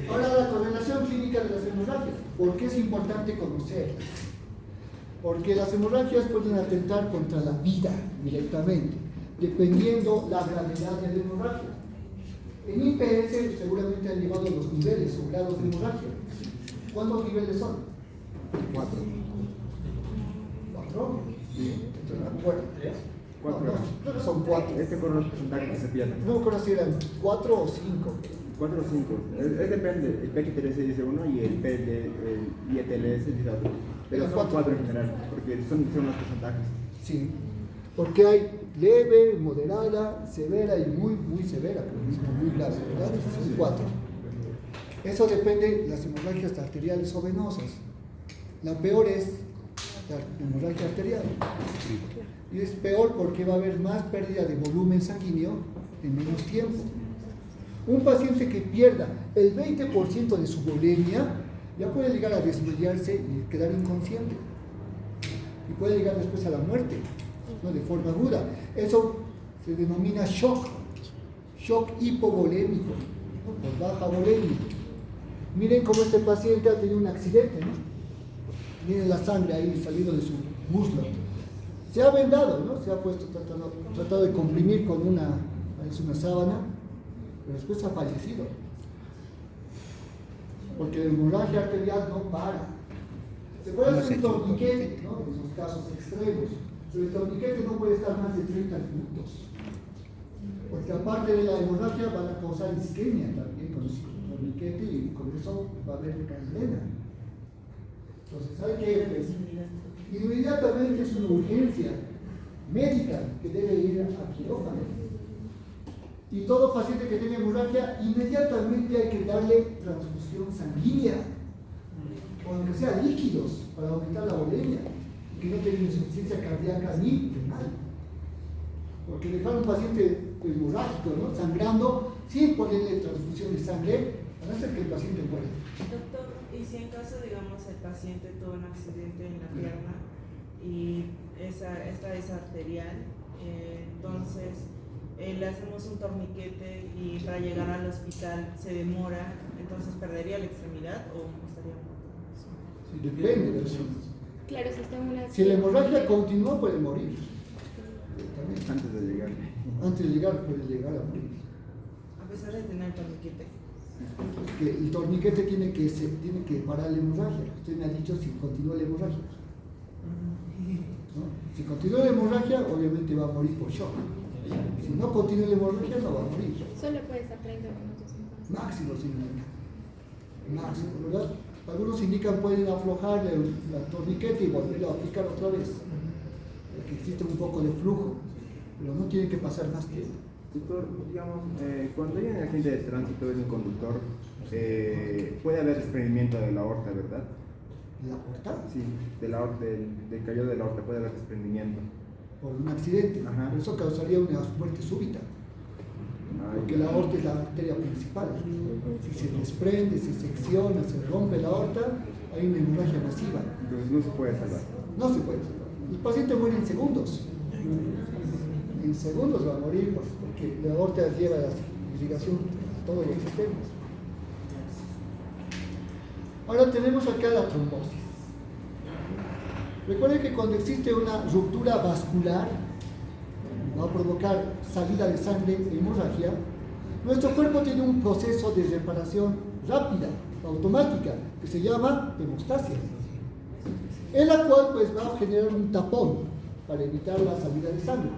Ahora, la correlación clínica de las hemorragias. ¿Por qué es importante conocerlas? Porque las hemorragias pueden atentar contra la vida directamente, dependiendo la gravedad de la hemorragia. En IPS seguramente han llevado los niveles o grados de hemorragia. ¿Cuántos niveles son? 4. 4. Bueno, 3. 4. Creo que son 4. Este con los porcentajes que se pierden. No me acuerdo si eran 4 o 5. 4 o 5. Es depende. El PHTLS dice uno y el IETLS dice otro. Pero son 4 en general, porque son los porcentajes. Sí, porque hay leve, moderada, severa y muy, muy severa, pero mismo muy grave, ¿verdad? Son 4. Eso depende de las hemorragias arteriales o venosas. La peor es la hemorragia arterial. Y es peor porque va a haber más pérdida de volumen sanguíneo en menos tiempo. Un paciente que pierda el 20% de su volemia ya puede llegar a desmayarse y quedar inconsciente. Y puede llegar después a la muerte, ¿no? De forma aguda. Eso se denomina shock hipovolémico, ¿no? Por baja volemia. Miren cómo este paciente ha tenido un accidente, ¿no? Miren la sangre ahí saliendo de su muslo. Se ha vendado, ¿no? Se ha puesto, tratado de comprimir con una sábana, pero después ha fallecido. Porque la hemorragia arterial no para. Se puede hacer un torniquete, ¿no? En esos casos extremos. Pero el torniquete no puede estar más de 30 minutos. Porque aparte de la hemorragia van a causar isquemia también con el torniquete y con eso va a haber gangrena. Entonces hay que inmediatamente es una urgencia médica que debe ir a quirófano. Y todo paciente que tenga hemorragia, inmediatamente hay que darle transfusión sanguínea, o aunque sea líquidos, para aumentar la volemia, que no tenga insuficiencia cardíaca ni renal. Porque dejar a un paciente hemorrágico, ¿no? Sangrando, sin ponerle transfusión de sangre, van a hacer que el paciente muera. Doctor, y si en caso, digamos, el paciente tuvo un accidente en la pierna y esta es arterial, entonces le hacemos un torniquete y para llegar al hospital se demora, entonces perdería la extremidad o estaría muerto. Sí, depende de eso. Claro, si está en una... Si la hemorragia continúa, puede morir. Antes de llegar. Antes de llegar, puede llegar a morir. A pesar de tener el torniquete. Que el torniquete tiene que parar la hemorragia. Usted me ha dicho si continúa la hemorragia, ¿no? Si continúa la hemorragia, obviamente va a morir por shock. Si no continúa la hemorragia, no va a morir. Solo puede estar 30 minutos entonces. Máximo se indica. Máximo, ¿verdad? Algunos indican pueden aflojar el torniquete y volverlo a aplicar otra vez. Para que exista un poco de flujo, pero no tiene que pasar más tiempo. Doctor, digamos, cuando hay un accidente de tránsito de un conductor, puede haber desprendimiento de la aorta, ¿verdad? ¿La aorta? Sí, del callo de la aorta puede haber desprendimiento. Por un accidente. Ajá. Pero eso causaría una muerte súbita. Porque la aorta es la arteria principal. Si se desprende, se secciona, se rompe la aorta, hay una hemorragia masiva. Entonces no se puede salvar. No se puede salvar. El paciente muere en segundos. En segundos va a morir porque la aorta lleva la irrigación a todos los sistemas. Ahora tenemos acá la trombosis. Recuerden que cuando existe una ruptura vascular, va a provocar salida de sangre e hemorragia, nuestro cuerpo tiene un proceso de reparación rápida, automática, que se llama hemostasia, en la cual pues va a generar un tapón para evitar la salida de sangre.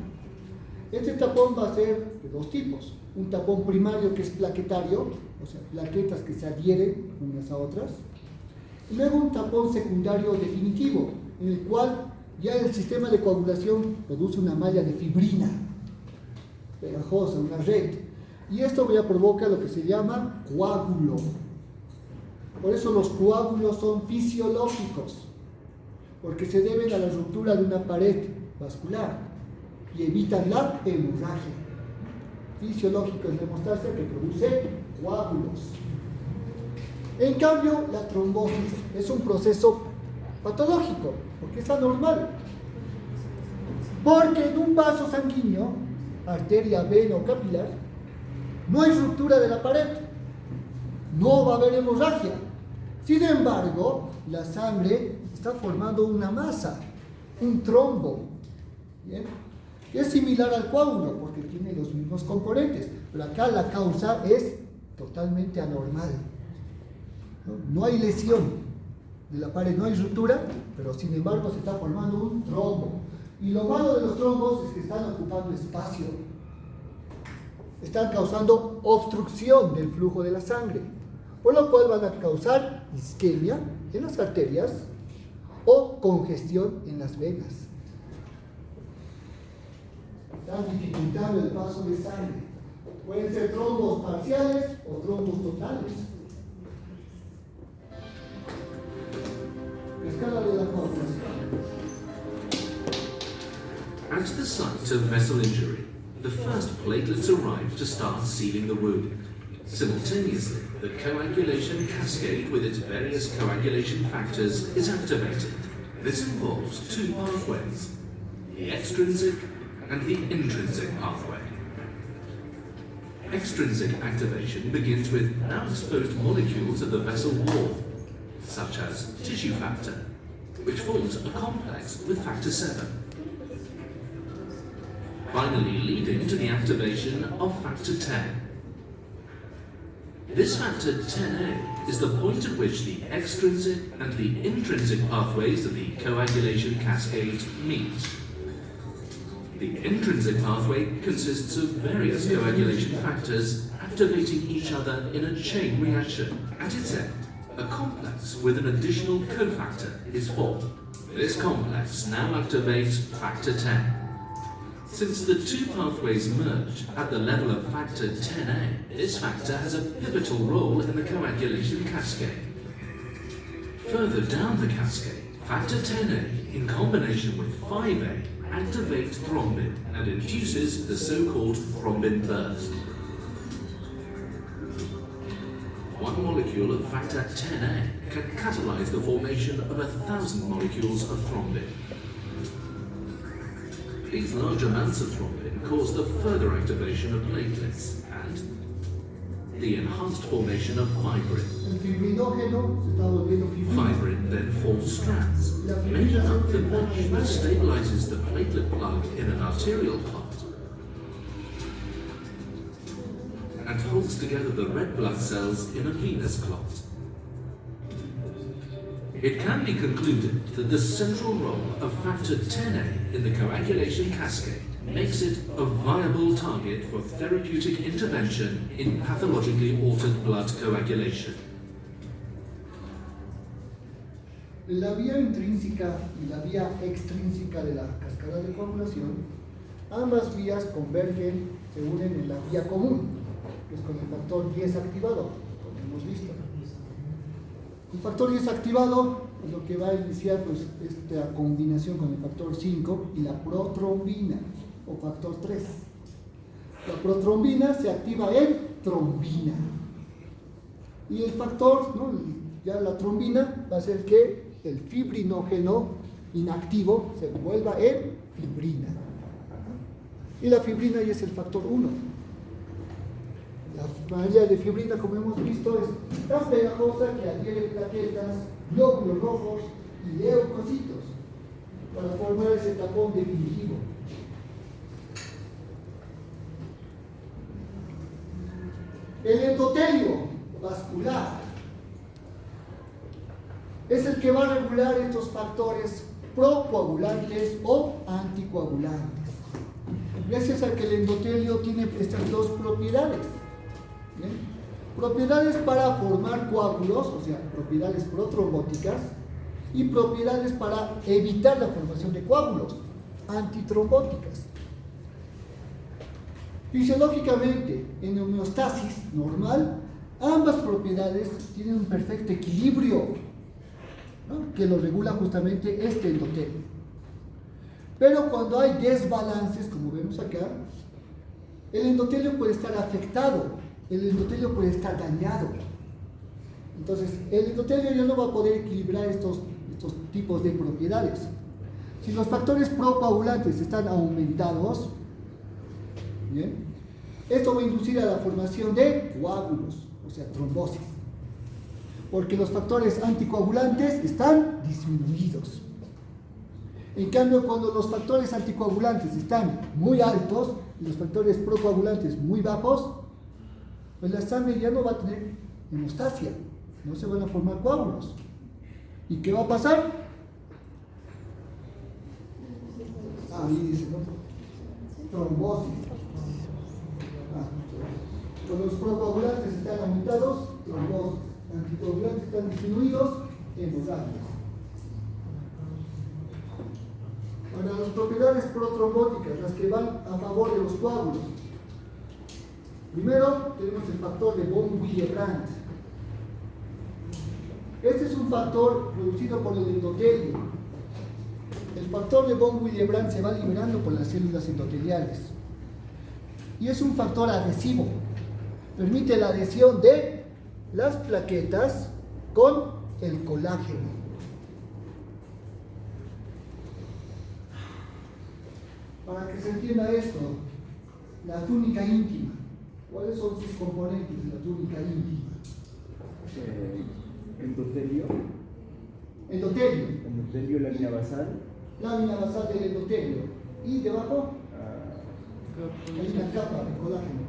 Este tapón va a ser de dos tipos: un tapón primario que es plaquetario, o sea, plaquetas que se adhieren unas a otras, y luego un tapón secundario definitivo, en el cual ya el sistema de coagulación produce una malla de fibrina pegajosa, una red, y esto ya provoca lo que se llama coágulo. Por eso los coágulos son fisiológicos, porque se deben a la ruptura de una pared vascular y evitan la hemorragia. Fisiológico es la hemostasia que produce coágulos. En cambio, la trombosis es un proceso patológico, porque es anormal. Porque en un vaso sanguíneo, arteria, vena o capilar, no hay ruptura de la pared, no va a haber hemorragia. Sin embargo, la sangre está formando una masa, un trombo. ¿Bien? Es similar al coágulo porque tiene los mismos componentes, pero acá la causa es totalmente anormal. No hay lesión de la pared, no hay ruptura, pero sin embargo se está formando un trombo. Y lo malo de los trombos es que están ocupando espacio, están causando obstrucción del flujo de la sangre, por lo cual van a causar isquemia en las arterias o congestión en las venas. Están dificultando el paso de sangre. Pueden ser trombos parciales o trombos totales. Escala de la coagulación. At the site of vessel injury, the first platelets arrive to start sealing the wound. Simultaneously, the coagulation cascade with its various coagulation factors is activated. This involves two pathways, the extrinsic and the intrinsic pathway. Extrinsic activation begins with now exposed molecules of the vessel wall, such as tissue factor, which forms a complex with factor 7. Finally leading to the activation of factor 10. This factor 10A is the point at which the extrinsic and the intrinsic pathways of the coagulation cascade meet. The intrinsic pathway consists of various coagulation factors activating each other in a chain reaction. At its end, a complex with an additional cofactor is formed. This complex now activates factor 10. Since the two pathways merge at the level of factor 10A, this factor has a pivotal role in the coagulation cascade. Further down the cascade, factor 10A, in combination with 5A, activates thrombin and induces the so-called thrombin burst. One molecule of factor 10A can catalyze the formation of 1,000 molecules of thrombin. These large amounts of thrombin cause the further activation of platelets and the enhanced formation of fibrin. El fibrinógeno se está volviendo fibrina. Fibrin then forms strands, making up the mesh that stabilizes the platelet plug in an arterial clot and holds together the red blood cells in a venous clot. It can be concluded that the central role of factor 10A in the coagulation cascade makes it a viable target for therapeutic intervention in pathologically altered blood coagulation. La vía intrínseca y la vía extrínseca de la cascada de coagulación, ambas vías convergen, se unen en la vía común, que es con el factor 10 activado, como hemos visto. El factor 10 activado es lo que va a iniciar pues, esta combinación con el factor 5 y la protrombina o factor 3. La protrombina se activa en trombina. Y el factor, ¿no? Ya la trombina va a hacer que el fibrinógeno inactivo se vuelva en fibrina. Y la fibrina ya es el factor 1. La malla de fibrina, como hemos visto, es tan pegajosa que adhiere plaquetas, glóbulos rojos y leucocitos para formar ese tapón definitivo. El endotelio vascular es el que va a regular estos factores procoagulantes o anticoagulantes. Gracias a que el endotelio tiene estas dos propiedades. ¿Bien? Propiedades para formar coágulos, o sea, propiedades protrombóticas, y propiedades para evitar la formación de coágulos, antitrombóticas. Fisiológicamente, en homeostasis normal, ambas propiedades tienen un perfecto equilibrio, ¿no? Que lo regula justamente este endotelio. Pero cuando hay desbalances, como vemos acá, el endotelio puede estar afectado, el endotelio puede estar dañado. Entonces, el endotelio ya no va a poder equilibrar estos tipos de propiedades. Si los factores procoagulantes están aumentados, ¿bien? Esto va a inducir a la formación de coágulos, o sea, trombosis. Porque los factores anticoagulantes están disminuidos. En cambio, cuando los factores anticoagulantes están muy altos y los factores procoagulantes muy bajos, pues la sangre ya no va a tener hemostasia, no se van a formar coágulos. ¿Y qué va a pasar? Ahí dice, ¿no? Trombosis. Cuando los procoagulantes están aumentados, trombosis. Anticoagulantes están disminuidos, hemorragias. Ahora, las propiedades protrombóticas, las que van a favor de los coágulos. Primero tenemos el factor de von Willebrand. Este es un factor producido por el endotelio. El factor de von Willebrand se va liberando por las células endoteliales. Y es un factor adhesivo. Permite la adhesión de las plaquetas con el colágeno. Para que se entienda esto, la túnica íntima. ¿Cuáles son sus componentes de la túnica íntima? Endotelio, Endotelio, lámina basal, del endotelio. Y debajo hay una capa de colágeno.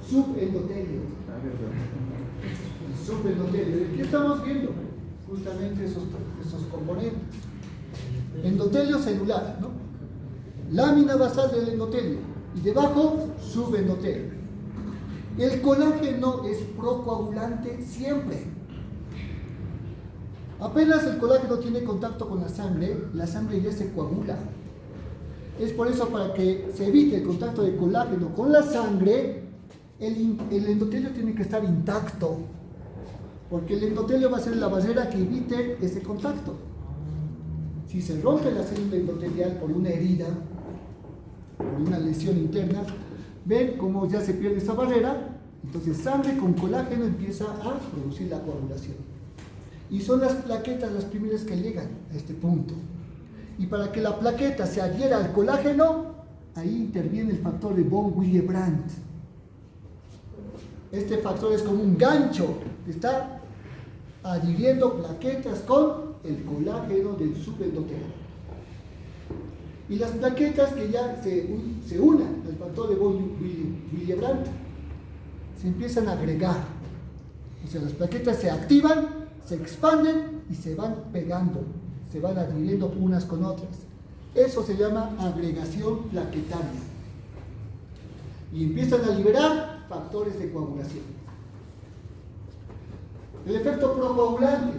Subendotelio. Subendotelio. ¿Qué estamos viendo? Justamente esos componentes. Endotelio celular, ¿no? Lámina basal del endotelio. Y debajo, subendotelio. El colágeno es procoagulante siempre. Apenas el colágeno tiene contacto con la sangre ya se coagula. Es por eso, para que se evite el contacto de colágeno con la sangre, el endotelio tiene que estar intacto, porque el endotelio va a ser la barrera que evite ese contacto. Si se rompe la célula endotelial por una herida, por una lesión interna, ven cómo ya se pierde esa barrera. Entonces sangre con colágeno empieza a producir la coagulación. Y son las plaquetas las primeras que llegan a este punto. Y para que la plaqueta se adhiera al colágeno, ahí interviene el factor de von Willebrand. Este factor es como un gancho que está adhiriendo plaquetas con el colágeno del subendotelio. Y las plaquetas que ya se unan al factor de von Willebrand se empiezan a agregar. O sea, las plaquetas se activan, se expanden y se van pegando, se van adhiriendo unas con otras. Eso se llama agregación plaquetaria. Y empiezan a liberar factores de coagulación. El efecto procoagulante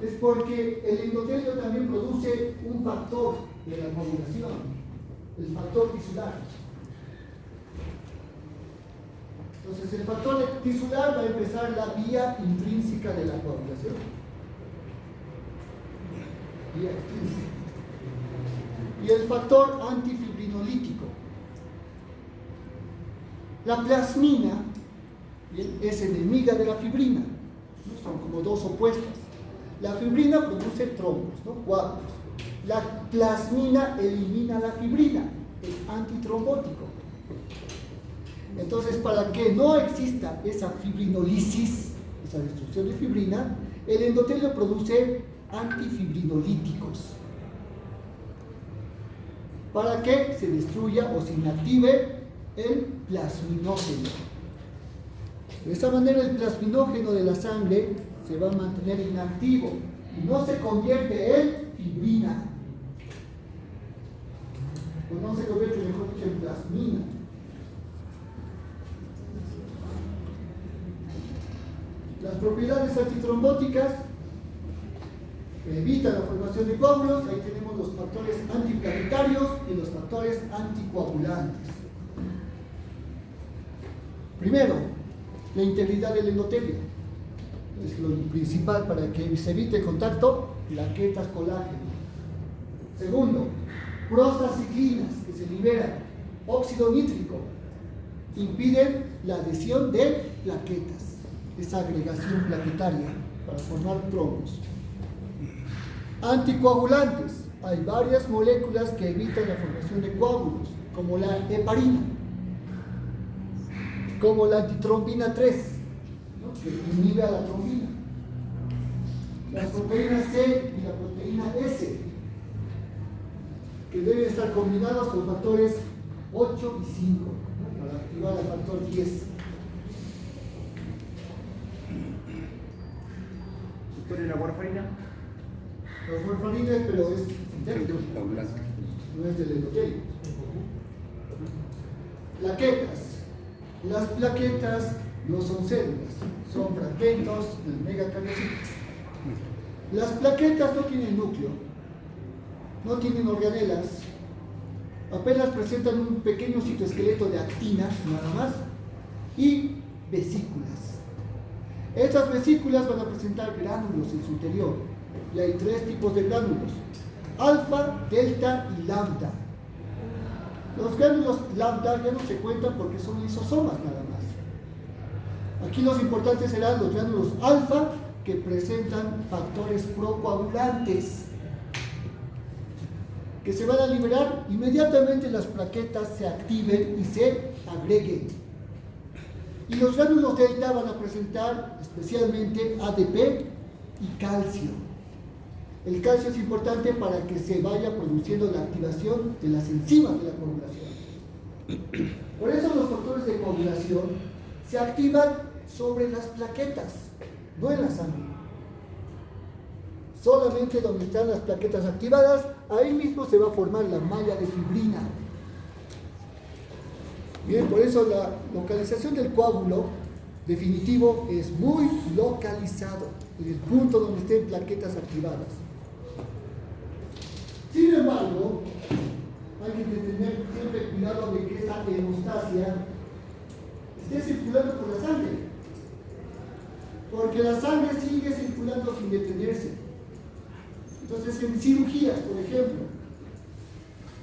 es porque el endotelio también produce un factor de la coagulación, el factor tisular. Entonces el factor tisular va a empezar la vía intrínseca de la coagulación. Vía extrínseca. Y el factor antifibrinolítico. La plasmina, ¿bien?, es enemiga de la fibrina, ¿no? Son como dos opuestas. La fibrina produce trombos, ¿no?, coágulos. La plasmina elimina la fibrina, es antitrombótico. Entonces, para que no exista esa fibrinolisis, esa destrucción de fibrina, el endotelio produce antifibrinolíticos para que se destruya o se inactive el plasminógeno. De esta manera, el plasminógeno de la sangre se va a mantener inactivo y no se convierte en fibrina, o no se convierte, mejor dicho, en plasmina. Las propiedades antitrombóticas evitan la formación de coágulos. Ahí tenemos los factores antiplaquetarios y los factores anticoagulantes. Primero, la integridad del endotelio. Es lo principal para que se evite el contacto, plaquetas, colágeno. Segundo, prostaciclinas que se liberan, óxido nítrico, impiden la adhesión de plaquetas, esa agregación plaquetaria para formar trombos. Anticoagulantes, hay varias moléculas que evitan la formación de coágulos, como la heparina, como la antitrombina 3, ¿no?, que inhibe a la trombina, las proteínas C y la proteína S, que deben estar combinados con factores 8 y 5, ¿no?, para activar el factor 10. ¿Doctor, y la warfarina? La warfarina, pero es sintético, no es del endotelio. Plaquetas. Las plaquetas no son células, son fragmentos del megacardiocito. Las plaquetas no tienen núcleo, no tienen organelas, apenas presentan un pequeño citoesqueleto de actina, nada más, y vesículas. Estas vesículas van a presentar gránulos en su interior, y hay 3 tipos de gránulos: alfa, delta y lambda. Los gránulos lambda ya no se cuentan porque son lisosomas nada más. Aquí los importantes serán los gránulos alfa, que presentan factores procoagulantes, que se van a liberar inmediatamente las plaquetas se activen y se agreguen. Y los gránulos delta van a presentar especialmente ADP y calcio. El calcio es importante para que se vaya produciendo la activación de las enzimas de la coagulación. Por eso los factores de coagulación se activan sobre las plaquetas, no en la sangre. Solamente donde están las plaquetas activadas, ahí mismo se va a formar la malla de fibrina. Bien, por eso la localización del coágulo definitivo es muy localizado, en el punto donde estén plaquetas activadas. Sin embargo, hay que tener siempre cuidado de que esta hemostasia esté circulando por la sangre, porque la sangre sigue circulando sin detenerse. Entonces, en cirugías, por ejemplo,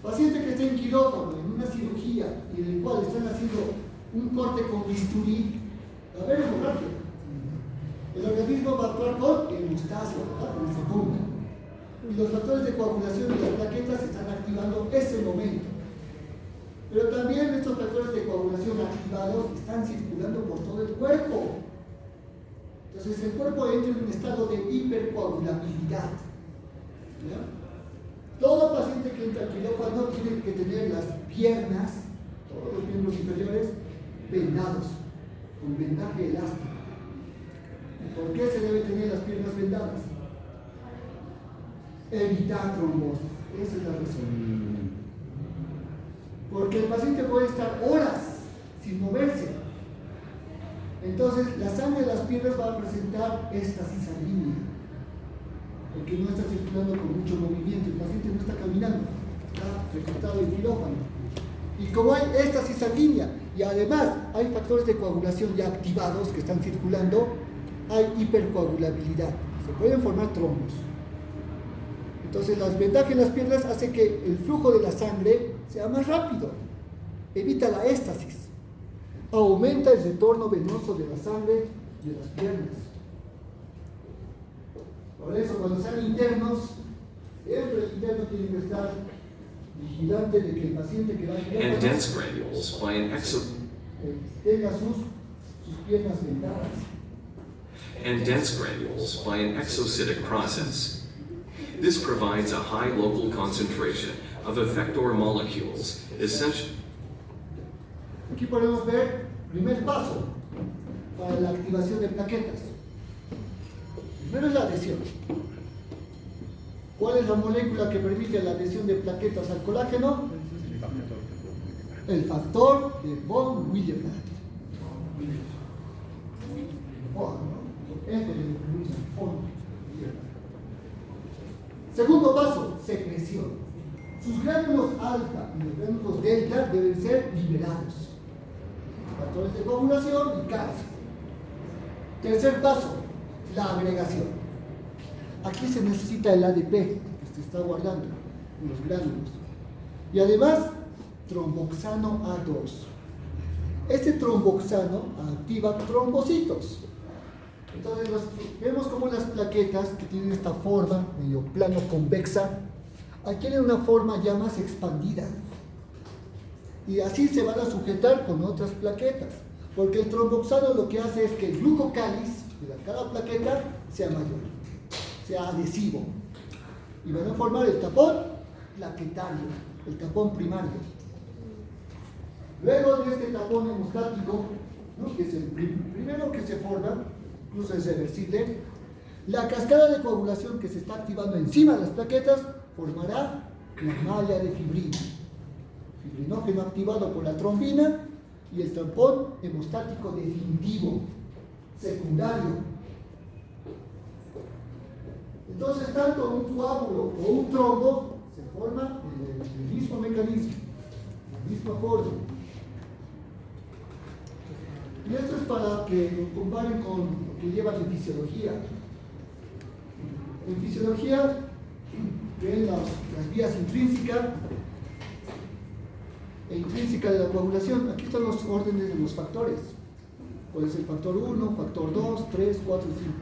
paciente que está en quirófano, en una cirugía, y en el cual están haciendo un corte con bisturí, va a haber hemorragia. El organismo va a actuar con hemostasia, ¿verdad? Con ese punto. Y los factores de coagulación de las plaquetas están activando ese momento. Pero también estos factores de coagulación activados están circulando por todo el cuerpo. Entonces el cuerpo entra en un estado de hipercoagulabilidad. ¿Ya? Todo paciente que entra al quirófano tiene que tener las piernas, todos los miembros inferiores, vendados, con vendaje elástico. ¿Por qué se debe tener las piernas vendadas? Evitar trombosis. Esa es la razón. Porque el paciente puede estar horas sin moverse. Entonces, la sangre de las piernas va a presentar éstasis sanguínea. Porque no está circulando con mucho movimiento. El paciente no está caminando. Está recostado en quirófano. Y como hay éstasis sanguínea, y además hay factores de coagulación ya activados que están circulando, hay hipercoagulabilidad. Se pueden formar trombos. Entonces, las vendajes en las piernas hace que el flujo de la sangre sea más rápido, evita la éstasis, aumenta el retorno venoso de la sangre de las piernas. Por eso, cuando sean internos, siempre el interno tiene que estar vigilante de que el paciente que va a And dense granules by an tenga sus piernas vendadas. and dense granules by an exocytic process. This provides a high local concentration of effector molecules, essential. Aquí podemos ver primer paso para la activación de plaquetas. Primero es la adhesión. ¿Cuál es la molécula que permite la adhesión de plaquetas al colágeno? El factor de von Willebrand. Segundo paso, secreción. Sus gránulos alfa y los gránulos delta deben ser liberados. Factores de coagulación y calcio. Tercer paso, la agregación. Aquí se necesita el ADP que se está guardando en los gránulos. Y además, tromboxano A2. Este tromboxano activa trombocitos. Entonces vemos como las plaquetas que tienen esta forma medio plano convexa adquieren una forma ya más expandida y así se van a sujetar con otras plaquetas, porque el tromboxano lo que hace es que el glucocáliz de cada plaqueta sea mayor, sea adhesivo, y van a formar el tapón plaquetario, el tapón primario. Luego de este tapón hemostático, ¿no?, que es el primero que se forma, incluso es reversible, la cascada de coagulación que se está activando encima de las plaquetas formará la malla de fibrina, fibrinógeno activado por la trombina y el tampón hemostático definitivo, secundario. Entonces, tanto un coágulo o un trombo se forma en el mismo mecanismo, la misma forma. Y esto es para que lo comparen con lo que llevan en fisiología. En fisiología ven las vías intrínseca e intrínseca de la coagulación. Aquí están los órdenes de los factores. Puede ser factor 1, factor 2, 3, 4 y 5.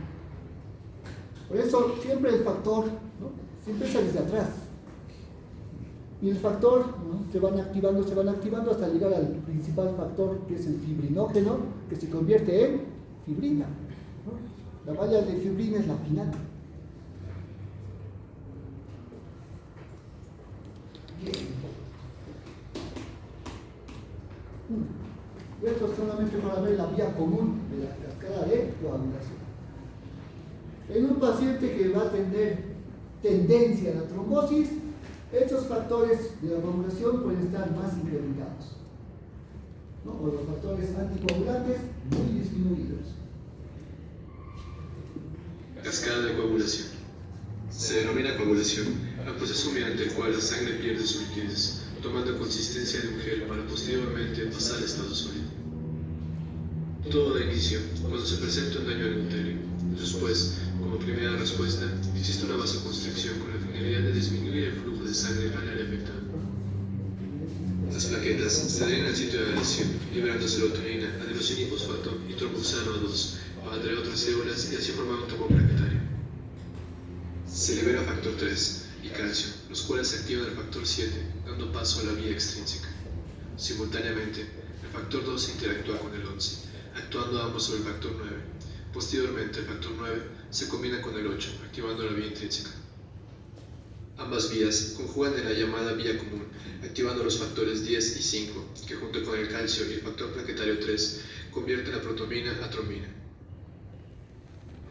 Por eso siempre el factor, ¿no? Siempre está desde atrás. Y el factor, ¿no? se van activando hasta llegar al principal factor, que es el fibrinógeno, que se convierte en fibrina, ¿no? La malla de fibrina es la final. Y esto es solamente para ver la vía común de la cascada de coagulación. En un paciente que va a tener tendencia a la trombosis, estos factores de la coagulación pueden estar más incrementados, ¿no? O los factores anticoagulantes muy disminuidos. Cascada de coagulación. Se denomina coagulación al proceso mediante el cual la sangre pierde su liquidez, tomando consistencia de un gel para posteriormente pasar al estado sólido. Todo da inicio cuando se presenta un daño al endotelio. Después, como primera respuesta, existe una vasoconstricción con la finalidad de disminuir el flujo de sangre al área afectada. Las plaquetas se adhieren al sitio de la lesión, liberando serotonina, adenosina fosfato y tromboxano 2 para atraer otras células y así formar un topo plaquetario. Se libera factor 3 y calcio, los cuales activan el factor 7, dando paso a la vía extrínseca. Simultáneamente, el factor 2 interactúa con el 11, actuando ambos sobre el factor 9. Posteriormente, el factor 9 se combina con el 8, activando la vía intrínseca. Ambas vías conjugan en la llamada vía común, activando los factores 10 y 5, que junto con el calcio y el factor plaquetario 3 convierten la protomina a tromina.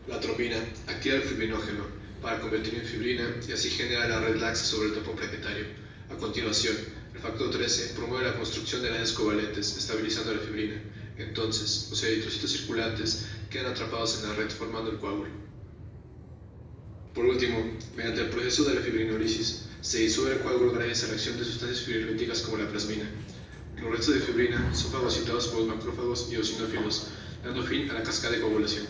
La tromina activa el fibrinógeno para convertirlo en fibrina y así genera la red laxa sobre el topo plaquetario. A continuación, el factor 13 promueve la construcción de enlaces covalentes, estabilizando la fibrina. Entonces, los eritrocitos circulantes quedan atrapados en la red formando el coágulo. Por último, mediante el proceso de la fibrinólisis, se disuelve el coágulo gracias a la acción de sustancias fibrinolíticas como la plasmina. Los restos de fibrina son fagocitados por los macrófagos y eosinófilos, dando fin a la cascada de coagulación.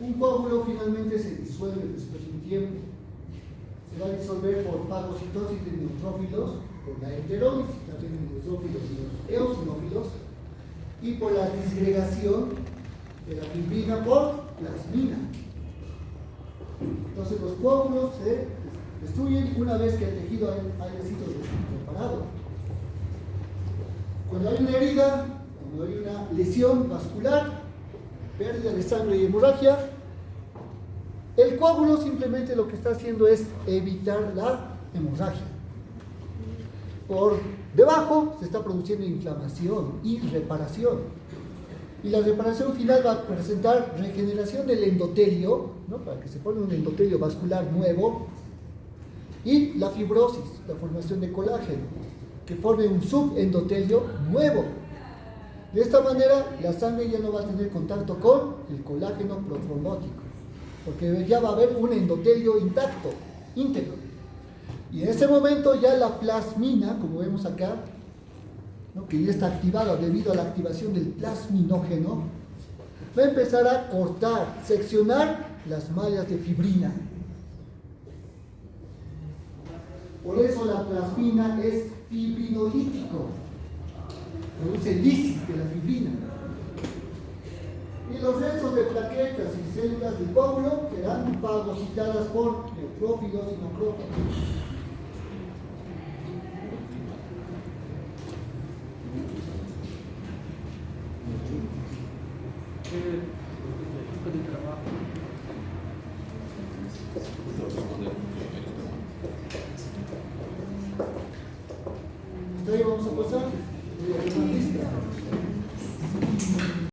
Un coágulo finalmente se disuelve después de un tiempo. Se va a disolver por fagocitosis de neutrófilos, por la heterólisis también de neutrófilos y los eosinófilos, y por la disgregación de la fibrina por plasmina. Entonces los coágulos se destruyen una vez que el tejido haya sido reparado. Cuando hay una herida, cuando hay una lesión vascular, pérdida de sangre y hemorragia, el coágulo simplemente lo que está haciendo es evitar la hemorragia. Por debajo se está produciendo inflamación y reparación. Y la reparación final va a presentar regeneración del endotelio, ¿no? Para que se forme un endotelio vascular nuevo, y la fibrosis, la formación de colágeno, que forme un subendotelio nuevo. De esta manera, la sangre ya no va a tener contacto con el colágeno protrombótico, porque ya va a haber un endotelio intacto, íntegro. Y en ese momento ya la plasmina, como vemos acá, ¿no? Que ya está activada debido a la activación del plasminógeno, va a empezar a cortar, seccionar las mallas de fibrina. Por eso la plasmina es fibrinolítico, produce lisis de la fibrina. Y los restos de plaquetas y células del coágulo serán fagocitadas por neutrófilos y macrófagos. Entonces vamos a pasar a la lista.